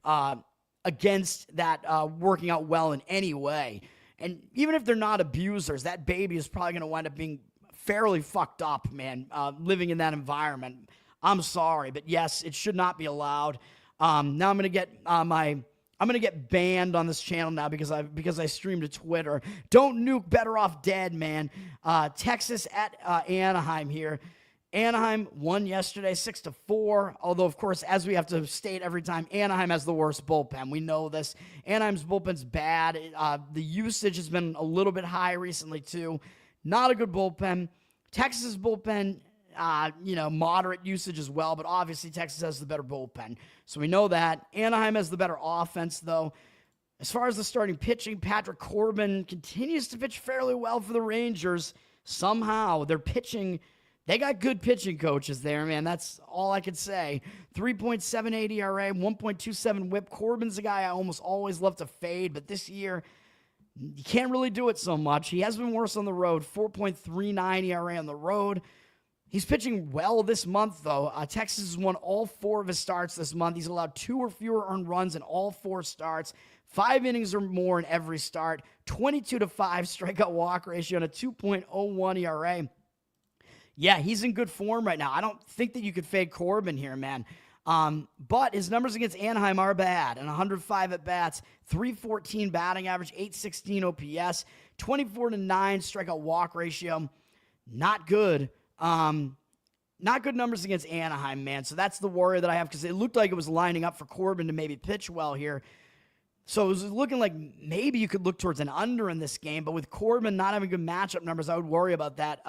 against that working out well in any way. And even if they're not abusers, that baby is probably going to wind up being fairly fucked up, man, living in that environment. I'm sorry, but yes, it should not be allowed. Now I'm going to get I'm going to get banned on this channel now because I streamed to Twitter. Don't nuke Bettor Off Dead, man. Texas at Anaheim here. Anaheim won yesterday 6-4. Although, of course, as we have to state every time, Anaheim has the worst bullpen. We know this. Anaheim's bullpen's bad. The usage has been a little bit high recently, too. Not a good bullpen. Texas's bullpen, moderate usage as well, but obviously Texas has the better bullpen. So we know that. Anaheim has the better offense, though. As far as the starting pitching, Patrick Corbin continues to pitch fairly well for the Rangers. Somehow, they're pitching. They got good pitching coaches there, man. That's all I could say. 3.78 ERA, 1.27 whip. Corbin's a guy I almost always love to fade, but this year, you can't really do it so much. He has been worse on the road, 4.39 ERA on the road. He's pitching well this month, though. Texas has won all 4 of his starts this month. He's allowed 2 or fewer earned runs in all 4 starts, 5 innings or more in every start, 22-5 strikeout walk ratio, and a 2.01 ERA. Yeah, he's in good form right now. I don't think that you could fade Corbin here, man. But his numbers against Anaheim are bad. And 105 at-bats, 314 batting average, 816 OPS, 24-9 strikeout walk ratio. Not good. Not good numbers against Anaheim, man. So that's the worry that I have because it looked like it was lining up for Corbin to maybe pitch well here. So it was looking like maybe you could look towards an under in this game, but with Corbin not having good matchup numbers, I would worry about that.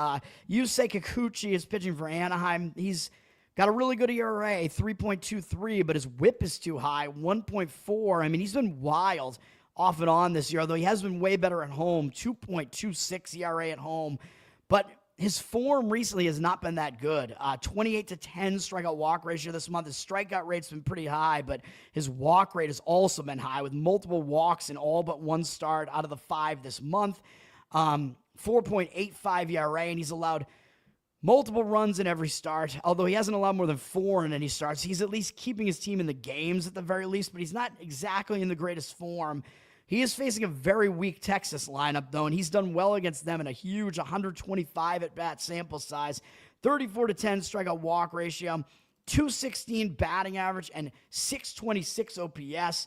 Yusei Kikuchi is pitching for Anaheim. He's got a really good ERA, 3.23, but his whip is too high, 1.4. I mean, he's been wild off and on this year, although he has been way better at home, 2.26 ERA at home. But his form recently has not been that good. 28-10 strikeout walk ratio this month. His strikeout rate's been pretty high, but his walk rate has also been high with multiple walks in all but 1 start out of the 5 this month. 4.85 ERA, and he's allowed multiple runs in every start, although he hasn't allowed more than 4 in any starts. He's at least keeping his team in the games at the very least, but he's not exactly in the greatest form. He is facing a very weak Texas lineup, though, and he's done well against them in a huge 125 at-bat sample size, 34-10 strikeout walk ratio, 216 batting average, and 626 OPS.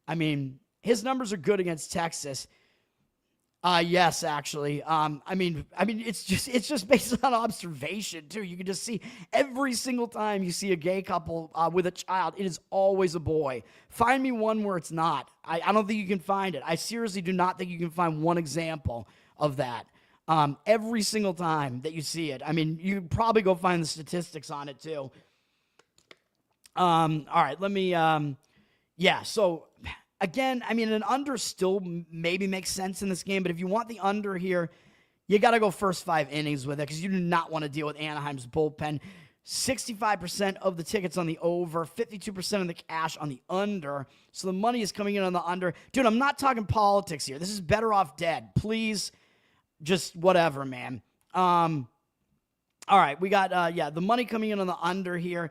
I mean, his numbers are good against Texas. Yes, actually. I mean, it's just based on observation too. You can just see every single time you see a gay couple with a child, it is always a boy. Find me one where it's not. I don't think you can find it. I seriously do not think you can find one example of that. Every single time that you see it. I mean, you can probably go find the statistics on it too. All right, let me. So. Again, I mean, an under still maybe makes sense in this game, but if you want the under here, you got to go first 5 innings with it because you do not want to deal with Anaheim's bullpen. 65% of the tickets on the over, 52% of the cash on the under. So the money is coming in on the under. Dude, I'm not talking politics here. This is Bettor Off Dead. Please, just whatever, man. All right, we got, the money coming in on the under here.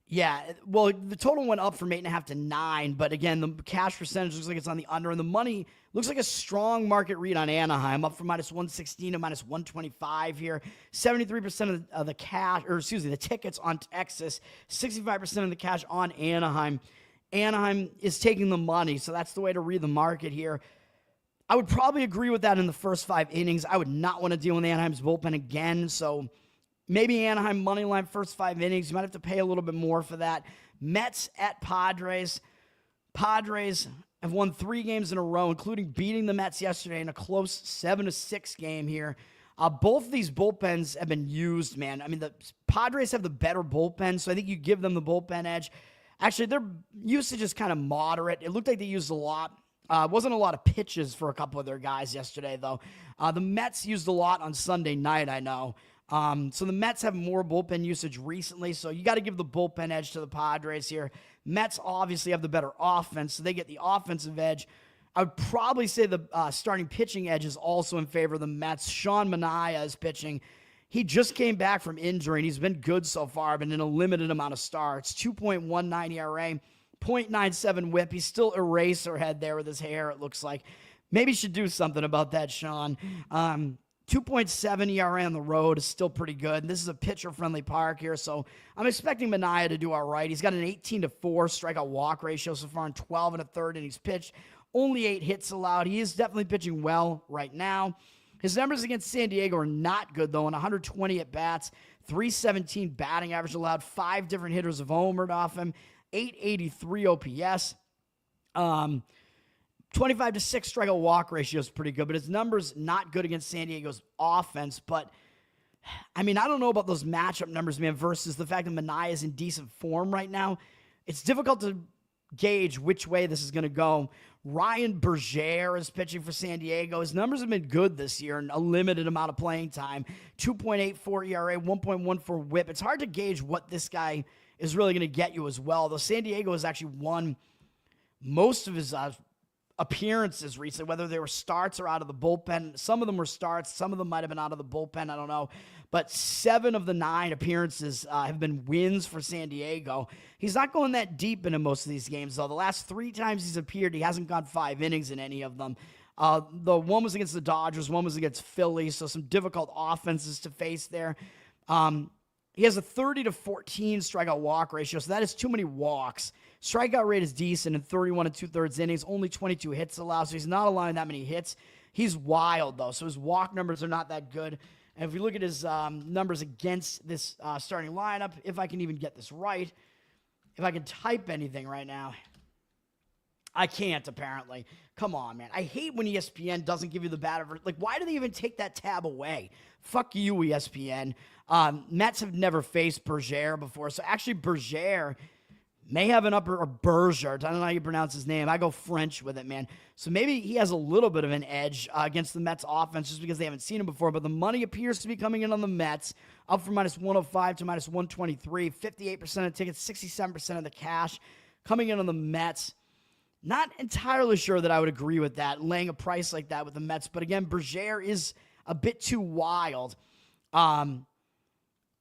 Yeah, well, the total went up from 8.5 to 9, but again, the cash percentage looks like it's on the under, and the money looks like a strong market read on Anaheim, up from -116 to -125 here. 73% of the cash, the tickets on Texas, 65% of the cash on Anaheim. Anaheim is taking the money, so that's the way to read the market here. I would probably agree with that in the first 5 innings. I would not want to deal with Anaheim's bullpen again, so maybe Anaheim money line first 5 innings. You might have to pay a little bit more for that. Mets at Padres. Padres have won 3 games in a row, including beating the Mets yesterday in a close 7-6 game here. Both of these bullpens have been used, man. I mean, the Padres have the better bullpen, so I think you give them the bullpen edge. Actually, their usage is kind of moderate. It looked like they used a lot. Wasn't a lot of pitches for a couple of their guys yesterday, though. The Mets used a lot on Sunday night, I know. So the Mets have more bullpen usage recently, so you got to give the bullpen edge to the Padres here. Mets obviously have the better offense, so they get the offensive edge. I would probably say the starting pitching edge is also in favor of the Mets. Sean Manaea is pitching. He just came back from injury, and he's been good so far, but in a limited amount of starts. 2.19 ERA, .97 whip. He's still eraserhead there with his hair, it looks like. Maybe you should do something about that, Sean. 2.7 ERA on the road is still pretty good. And this is a pitcher-friendly park here, so I'm expecting Manaea to do all right. He's got an 18-4 strikeout walk ratio so far in 12 1/3 innings pitched. Only 8 hits allowed. He is definitely pitching well right now. His numbers against San Diego are not good, though. In 120 at-bats, 317 batting average allowed. 5 different hitters have homered off him. 883 OPS. 25-6 strikeout walk ratio is pretty good, but his numbers not good against San Diego's offense. But, I mean, I don't know about those matchup numbers, man, versus the fact that Manaea is in decent form right now. It's difficult to gauge which way this is going to go. Ryan Berger is pitching for San Diego. His numbers have been good this year and a limited amount of playing time. 2.84 ERA, 1.14 whip. It's hard to gauge what this guy is really going to get you as well, though San Diego has actually won most of his appearances recently, whether they were starts or out of the bullpen. Some of them were starts. Some of them might have been out of the bullpen. I don't know. But 7 of the 9 appearances have been wins for San Diego. He's not going that deep into most of these games, though. The last 3 times he's appeared, he hasn't gone 5 innings in any of them. The one was against the Dodgers. One was against Phillies, so some difficult offenses to face there. He has a 30-14 strikeout walk ratio, so that is too many walks. Strikeout rate is decent in 31 2/3 innings, only 22 hits allowed, so he's not allowing that many hits. He's wild, though, so his walk numbers are not that good. And if we look at his numbers against this starting lineup, if I can even get this right, if I can type anything right now, I can't, apparently. Come on, man. I hate when ESPN doesn't give you the batter. Like, why do they even take that tab away? Fuck you, ESPN. Mets have never faced Berger before, so actually Berger may have an upper, or Berger. I don't know how you pronounce his name. I go French with it, man. So maybe he has a little bit of an edge against the Mets offense just because they haven't seen him before, but the money appears to be coming in on the Mets, up from -105 to -123, 58% of tickets, 67% of the cash coming in on the Mets. Not entirely sure that I would agree with that, laying a price like that with the Mets, but again, Berger is a bit too wild.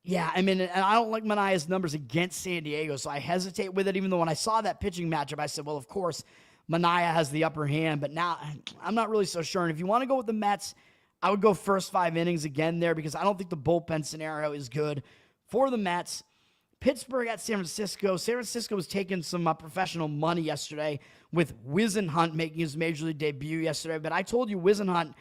Yeah, I mean, and I don't like Manaea's numbers against San Diego, so I hesitate with it, even though when I saw that pitching matchup, I said, well, of course, Manaea has the upper hand, but now I'm not really so sure. And if you want to go with the Mets, I would go first 5 innings again there because I don't think the bullpen scenario is good for the Mets. Pittsburgh at San Francisco. San Francisco was taking some professional money yesterday with Whisenhunt making his Major League debut yesterday, but I told you Whisenhunt,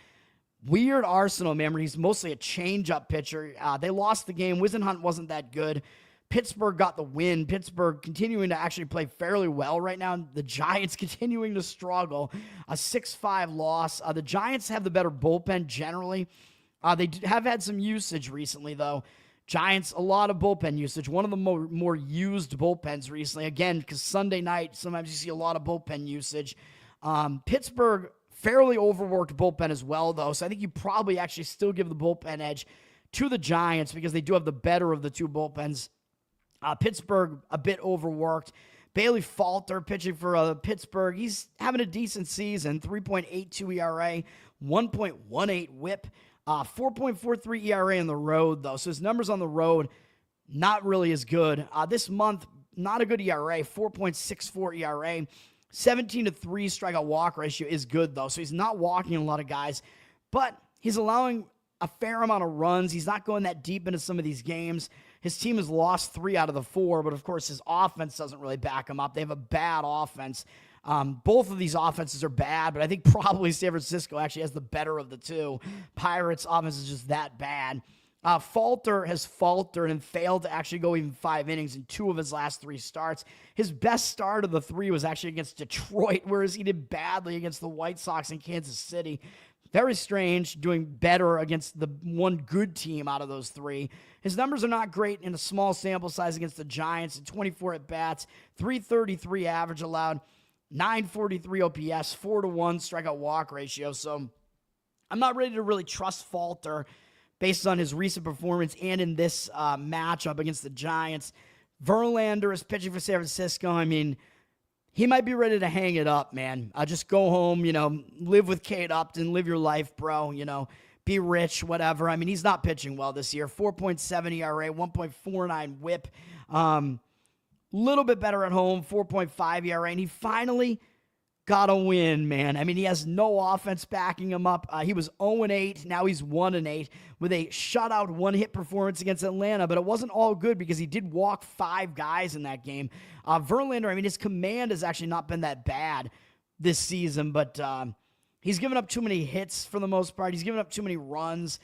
weird arsenal, man. He's mostly a change-up pitcher. They lost the game. Whisenhunt wasn't that good. Pittsburgh got the win. Pittsburgh continuing to actually play fairly well right now. The Giants continuing to struggle. A 6-5 loss. The Giants have the better bullpen generally. They have had some usage recently, though. Giants, a lot of bullpen usage. One of the more used bullpens recently. Again, because Sunday night, sometimes you see a lot of bullpen usage. Pittsburgh, fairly overworked bullpen as well, though. So I think you probably actually still give the bullpen edge to the Giants because they do have the better of the two bullpens. Pittsburgh, a bit overworked. Bailey Falter pitching for Pittsburgh. He's having a decent season. 3.82 ERA, 1.18 whip, 4.43 ERA on the road, though. So his numbers on the road, not really as good. This month, not a good ERA, 4.64 ERA. 17-3 strikeout walk ratio is good, though. So he's not walking a lot of guys, but he's allowing a fair amount of runs. He's not going that deep into some of these games. His team has lost 3 out of the 4, but of course his offense doesn't really back him up. They have a bad offense. Both of these offenses are bad, but I think probably San Francisco actually has the better of the two. Pirates' offense is just that bad. Falter has faltered and failed to actually go even 5 innings in 2 of his last 3 starts. His best start of the 3 was actually against Detroit, whereas he did badly against the White Sox in Kansas City. Very strange, doing better against the one good team out of those 3. His numbers are not great in a small sample size against the Giants. 24 at-bats, 333 average allowed, 943 OPS, 4-1 strikeout walk ratio. So I'm not ready to really trust Falter based on his recent performance and in this matchup against the Giants. Verlander is pitching for San Francisco. I mean, he might be ready to hang it up, man. Just go home, live with Kate Upton, live your life, bro, be rich, whatever. I mean, he's not pitching well this year. 4.7 ERA, 1.49 whip. little bit better at home, 4.5 ERA, and he finally got a win, man. I mean, he has no offense backing him up. He was 0-8. Now he's 1-8 with a shutout one-hit performance against Atlanta, but it wasn't all good because he did walk 5 guys in that game. Verlander, I mean, his command has actually not been that bad this season, but he's given up too many hits for the most part. He's given up too many runs.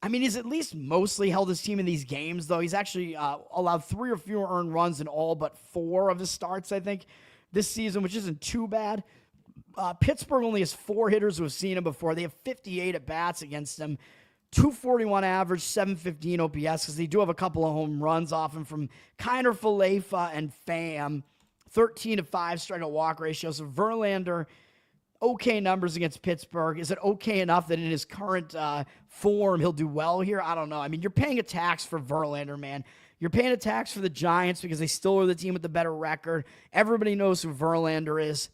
I mean, he's at least mostly held his team in these games, though. He's actually allowed 3 or fewer earned runs in all but 4 of his starts, I think, this season, which isn't too bad. Pittsburgh only has 4 hitters who have seen him before. They have 58 at-bats against him. 241 average, 715 OPS, because they do have a couple of home runs off him from Kiner, Falefa, and Pham. 13-5 strikeout walk ratio. So Verlander, okay numbers against Pittsburgh. Is it okay enough that in his current form he'll do well here? I don't know. I mean, you're paying a tax for Verlander, man. You're paying a tax for the Giants because they still are the team with the better record. Everybody knows who Verlander is.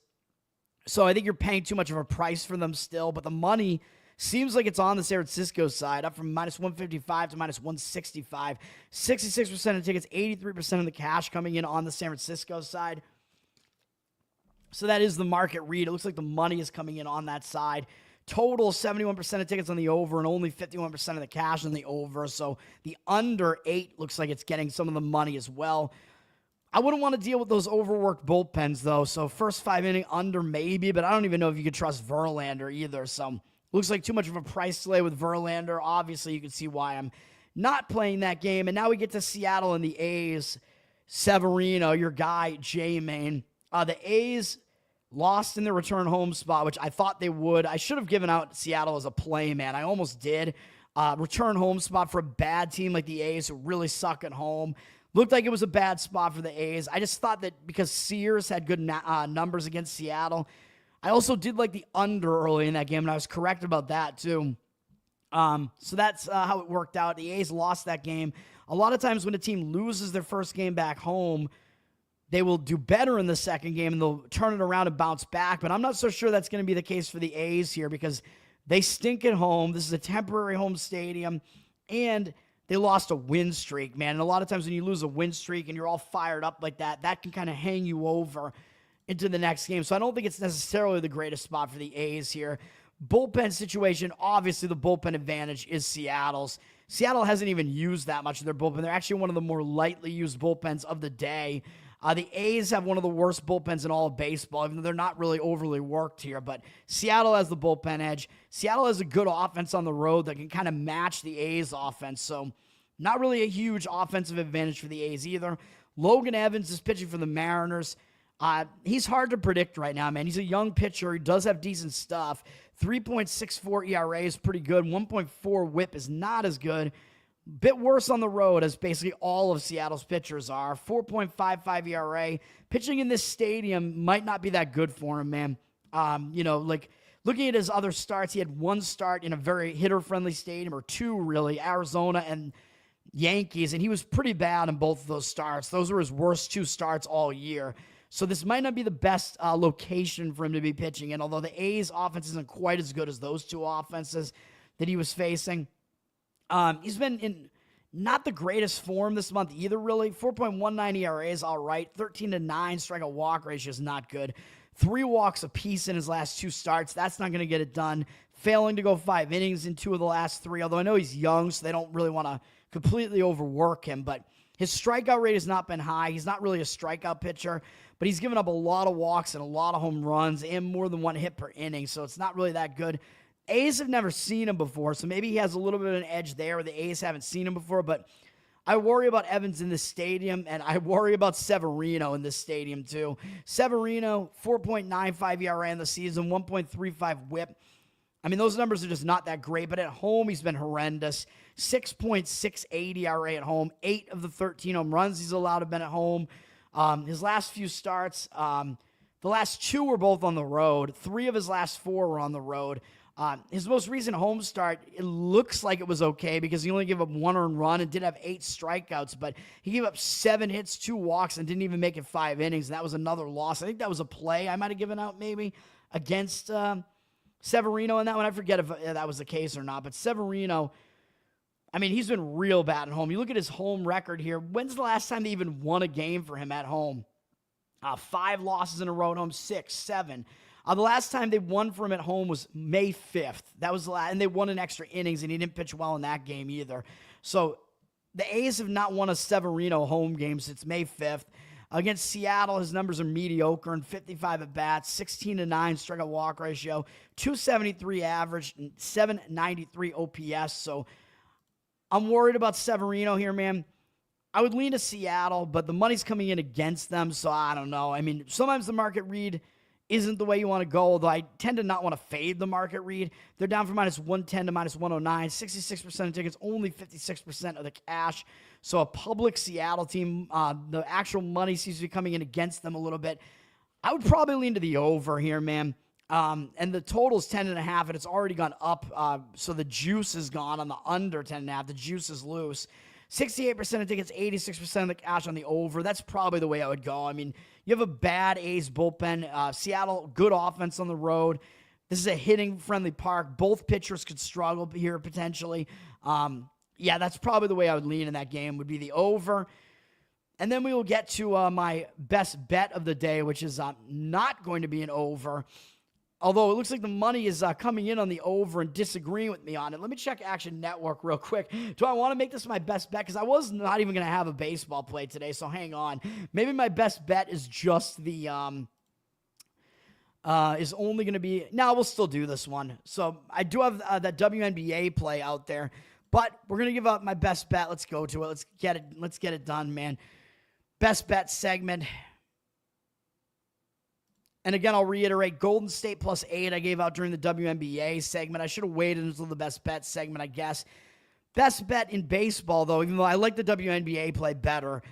So I think you're paying too much of a price for them still, but the money seems like it's on the San Francisco side, up from minus 155 to minus 165. 66% of tickets, 83% of the cash coming in on the San Francisco side. So that is the market read. It looks like the money is coming in on that side. Total 71% of tickets on the over and only 51% of the cash on the over. So the under 8 looks like it's getting some of the money as well. I wouldn't want to deal with those overworked bullpens, though. So first 5 inning under maybe, but I don't even know if you could trust Verlander either. So looks like too much of a price delay with Verlander. Obviously, you can see why I'm not playing that game. And now we get to Seattle and the A's. Severino, your guy, J-Main. The A's lost in the return home spot, which I thought they would. I should have given out Seattle as a play, man. I almost did. Return home spot for a bad team like the A's who really suck at home. Looked like it was a bad spot for the A's. I just thought that because Sears had good numbers against Seattle. I also did like the under early in that game, and I was correct about that too. So that's how it worked out. The A's lost that game. A lot of times when a team loses their first game back home, they will do better in the second game, and they'll turn it around and bounce back. But I'm not so sure that's going to be the case for the A's here because they stink at home. This is a temporary home stadium, and they lost a win streak, man. And a lot of times when you lose a win streak and you're all fired up like that, that can kind of hang you over into the next game. So I don't think it's necessarily the greatest spot for the A's here. Bullpen situation, obviously the bullpen advantage is Seattle's. Seattle hasn't even used that much of their bullpen. They're actually one of the more lightly used bullpens of the day. The A's have one of the worst bullpens in all of baseball, even though they're not really overly worked here. But Seattle has the bullpen edge. Seattle has a good offense on the road that can kind of match the A's offense. So not really a huge offensive advantage for the A's either. Logan Evans is pitching for the Mariners. He's hard to predict right now, man. He's a young pitcher. He does have decent stuff. 3.64 ERA is pretty good. 1.4 whip is not as good. Bit worse on the road, as basically all of Seattle's pitchers are. 4.55 ERA. Pitching in this stadium might not be that good for him, man. Like looking at his other starts, he had 1 start in a very hitter-friendly stadium, or 2 really, Arizona and Yankees, and he was pretty bad in both of those starts. Those were his worst 2 starts all year. So this might not be the best location for him to be pitching in, although the A's offense isn't quite as good as those 2 offenses that he was facing. He's been in not the greatest form this month either, really. 4.19 ERA is all right. 13-9 strikeout walk ratio is not good. 3 walks apiece in his last 2 starts. That's not going to get it done. Failing to go 5 innings in 2 of the last 3, although I know he's young, so they don't really want to completely overwork him. But his strikeout rate has not been high. He's not really a strikeout pitcher, but he's given up a lot of walks and a lot of home runs and more than 1 hit per inning, so it's not really that good. A's have never seen him before, so maybe he has a little bit of an edge there where the A's haven't seen him before, but I worry about Evans in this stadium, and I worry about Severino in this stadium too. Severino, 4.95 ERA in the season, 1.35 whip. I mean, those numbers are just not that great, but at home he's been horrendous. 6.68 ERA at home. 8 of the 13 home runs he's allowed have been at home. His last few starts, the last 2 were both on the road. 3 of his last 4 were on the road. His most recent home start, it looks like it was okay because he only gave up 1 earned run and did have 8 strikeouts, but he gave up 7 hits, 2 walks, and didn't even make it 5 innings. And that was another loss. I think that was a play I might have given out maybe against Severino in that one. I forget if that was the case or not, but Severino, I mean, he's been real bad at home. You look at his home record here. When's the last time they even won a game for him at home? 5 losses in a row at home, 6, 7. The last time they won for him at home was May 5th. That was the last, and they won in extra innings, and he didn't pitch well in that game either. So the A's have not won a Severino home game since May 5th. Against Seattle, his numbers are mediocre and 55 at-bats, 16-9 strikeout-walk ratio, 273 average, and 793 OPS. So I'm worried about Severino here, man. I would lean to Seattle, but the money's coming in against them, so I don't know. I mean, sometimes the market read isn't the way you want to go, although I tend to not want to fade the market read. They're down from -110 to -109, 66% of tickets, only 56% of the cash. So a public Seattle team, the actual money seems to be coming in against them a little bit. I would probably lean to the over here, man. And the total's 10.5, and it's already gone up. So the juice is gone on the under 10.5. The juice is loose. 68% of tickets, 86% of the cash on the over. That's probably the way I would go. I mean, you have a bad A's bullpen. Seattle, good offense on the road. This is a hitting-friendly park. Both pitchers could struggle here potentially. Yeah, that's probably the way I would lean in that game, would be the over. And then we will get to my best bet of the day, which is not going to be an over. Although it looks like the money is coming in on the over and disagreeing with me on it. Let me check Action Network real quick. Do I want to make this my best bet? Because I was not even going to have a baseball play today, so hang on. Maybe my best bet is just the, is only going to be, no, we'll still do this one. So I do have that WNBA play out there, but we're going to give up my best bet. Let's go to it. Let's get it done, man. Best bet segment. And again, I'll reiterate, Golden State +8 I gave out during the WNBA segment. I should have waited until the best bet segment, I guess. Best bet in baseball, though, even though I like the WNBA play better,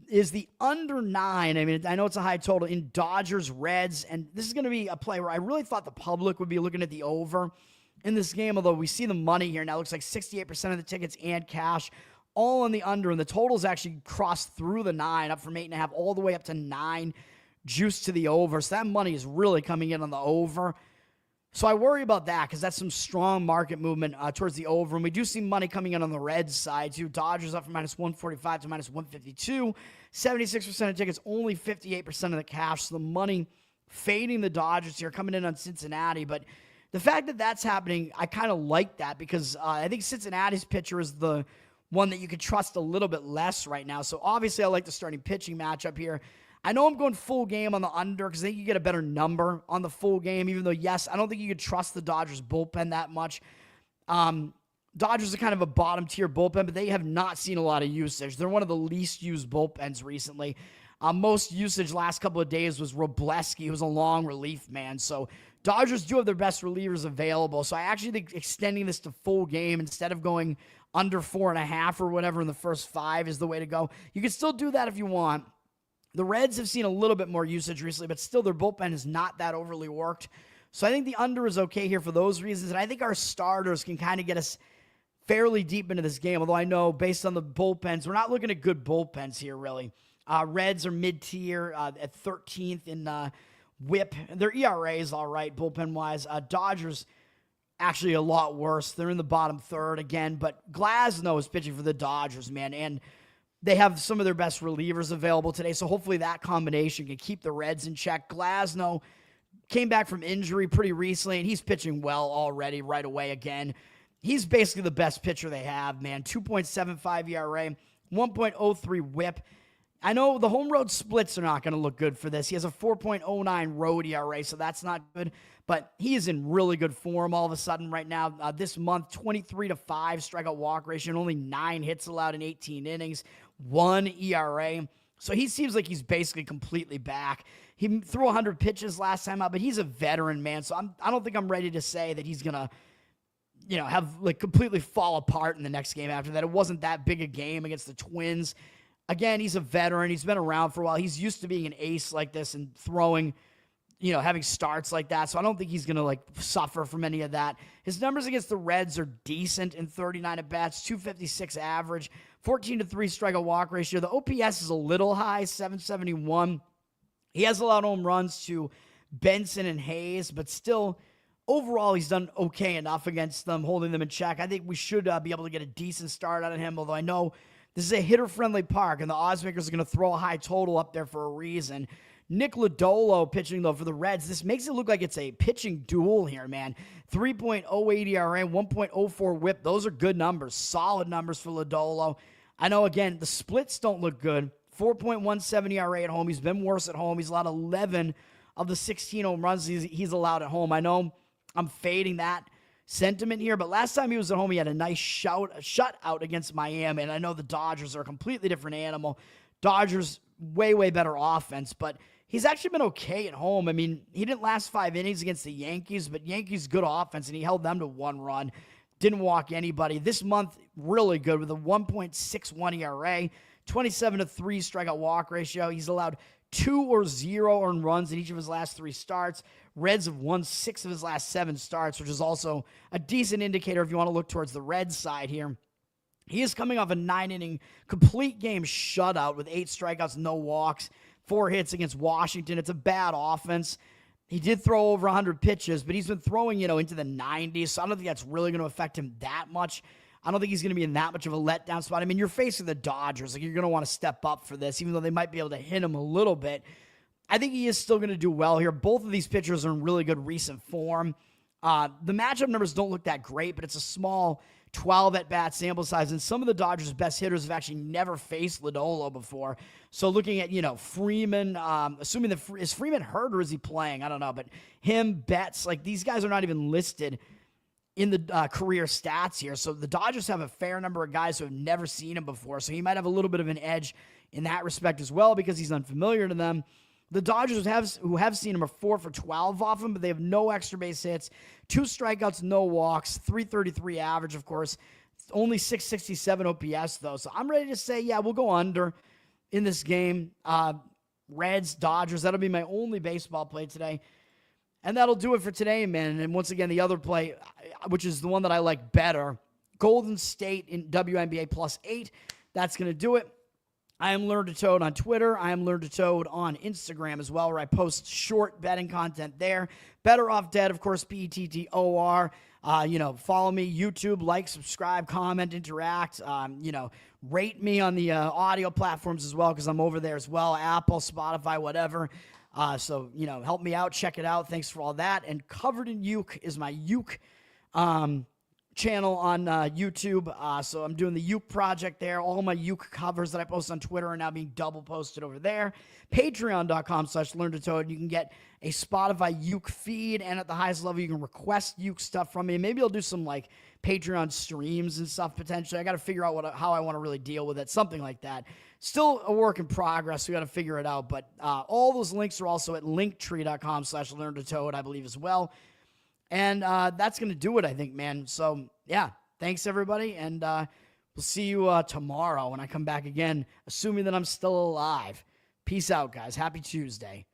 is the under 9. I mean, I know it's a high total in Dodgers, Reds, and this is going to be a play where I really thought the public would be looking at the over in this game, although we see the money here now. It looks like 68% of the tickets and cash, all on the under, and the totals actually crossed through the 9, up from 8.5 all the way up to 9. Juice to the over. So that money is really coming in on the over. So I worry about that because that's some strong market movement towards the over. And we do see money coming in on the Reds side too. Dodgers up from -145 to -152. 76% of tickets, only 58% of the cash. So the money fading the Dodgers here, coming in on Cincinnati. But the fact that that's happening, I kind of like that because I think Cincinnati's pitcher is the one that you could trust a little bit less right now. So obviously I like the starting pitching matchup here. I know I'm going full game on the under because I think you get a better number on the full game, even though, yes, I don't think you could trust the Dodgers bullpen that much. Dodgers are kind of a bottom-tier bullpen, but they have not seen a lot of usage. They're one of the least used bullpens recently. Most usage last couple of days was Robleski, who's a long relief man. So Dodgers do have their best relievers available. So I actually think extending this to full game instead of going under 4.5 or whatever in the first 5 is the way to go. You can still do that if you want. The Reds have seen a little bit more usage recently, but still their bullpen is not that overly worked. So I think the under is okay here for those reasons. And I think our starters can kind of get us fairly deep into this game, although I know based on the bullpens, we're not looking at good bullpens here, really. Reds are mid-tier at 13th in whip. Their ERA is all right, bullpen-wise. Dodgers actually a lot worse. They're in the bottom third again, but Glasnow is pitching for the Dodgers, man, and they have some of their best relievers available today, so hopefully that combination can keep the Reds in check. Glasnow came back from injury pretty recently, and he's pitching well already right away again. He's basically the best pitcher they have, man. 2.75 ERA, 1.03 whip. I know the home road splits are not going to look good for this. He has a 4.09 road ERA, so that's not good. But he is in really good form all of a sudden right now. This month, 23-5 strikeout walk ratio, and only 9 hits allowed in 18 innings, 1 ERA. So he seems like he's basically completely back. He threw 100 pitches last time out, but he's a veteran, man. So I don't think I'm ready to say that he's going to, have like completely fall apart in the next game after that. It wasn't that big a game against the Twins. Again, he's a veteran. He's been around for a while. He's used to being an ace like this and throwing, having starts like that. So I don't think he's going to suffer from any of that. His numbers against the Reds are decent in 39 at-bats, 256 average, 14-3 strikeout walk ratio. The OPS is a little high, 771. He has allowed home runs to Benson and Hayes, but still overall, he's done okay enough against them, holding them in check. I think we should be able to get a decent start out of him, although I know this is a hitter-friendly park, and the odds makers are going to throw a high total up there for a reason. Nick Lodolo pitching, though, for the Reds. This makes it look like it's a pitching duel here, man. 3.08 ERA, 1.04 whip. Those are good numbers, solid numbers for Lodolo. I know, again, the splits don't look good. 4.17 ERA at home. He's been worse at home. He's allowed 11 of the 16 home runs he's allowed at home. I know I'm fading that sentiment here, but last time he was at home, he had a nice shutout against Miami, and I know the Dodgers are a completely different animal. Dodgers, way, way better offense, but he's actually been okay at home. I mean, he didn't last 5 innings against the Yankees, but Yankees good offense, and he held them to 1 run. Didn't walk anybody. This month, really good with a 1.61 ERA, 27-3 strikeout walk ratio. He's allowed 2 or 0 earned runs in each of his last 3 starts. Reds have won 6 of his last 7 starts, which is also a decent indicator if you want to look towards the Reds side here. He is coming off a 9-inning complete game shutout with 8 strikeouts, no walks, 4 hits against Washington. It's a bad offense. He did throw over 100 pitches, but he's been throwing, into the 90s, so I don't think that's really going to affect him that much. I don't think he's going to be in that much of a letdown spot. I mean, you're facing the Dodgers. Like, you're going to want to step up for this, even though they might be able to hit him a little bit. I think he is still going to do well here. Both of these pitchers are in really good recent form. The matchup numbers don't look that great, but it's a small 12 at-bat sample size, and some of the Dodgers' best hitters have actually never faced Lodolo before. So looking at, Freeman, assuming is Freeman hurt or is he playing? I don't know, but him, Betts, like these guys are not even listed in the career stats here. So the Dodgers have a fair number of guys who have never seen him before, so he might have a little bit of an edge in that respect as well because he's unfamiliar to them. The Dodgers who have seen him are 4 for 12 off him, but they have no extra base hits, 2 strikeouts, no walks, 333 average, of course. Only 667 OPS, though. So I'm ready to say, yeah, we'll go under in this game. Reds, Dodgers, that'll be my only baseball play today. And that'll do it for today, man. And once again, the other play, which is the one that I like better, Golden State in WNBA +8. That's going to do it. I am Learn to Toad on Twitter. I am Learn to Toad on Instagram as well, where I post short betting content there. Bettor Off Dead, of course, Pettor. Follow me, YouTube, like, subscribe, comment, interact. Rate me on the audio platforms as well, because I'm over there as well. Apple, Spotify, whatever. So help me out. Check it out. Thanks for all that. And Covered in Uke is my Uke channel on YouTube. So I'm doing the Uke project there. All my Uke covers that I post on Twitter are now being double posted over there. Patreon.com/LearnToToad. You can get a Spotify Uke feed, and at the highest level, you can request Uke stuff from me. Maybe I'll do some like Patreon streams and stuff potentially. I got to figure out how I want to really deal with it. Something like that. Still a work in progress. We got to figure it out. But all those links are also at linktree.com/LearnToToad, I believe, as well. And that's going to do it, I think, man. So, yeah, thanks, everybody. And we'll see you tomorrow when I come back again, assuming that I'm still alive. Peace out, guys. Happy Tuesday.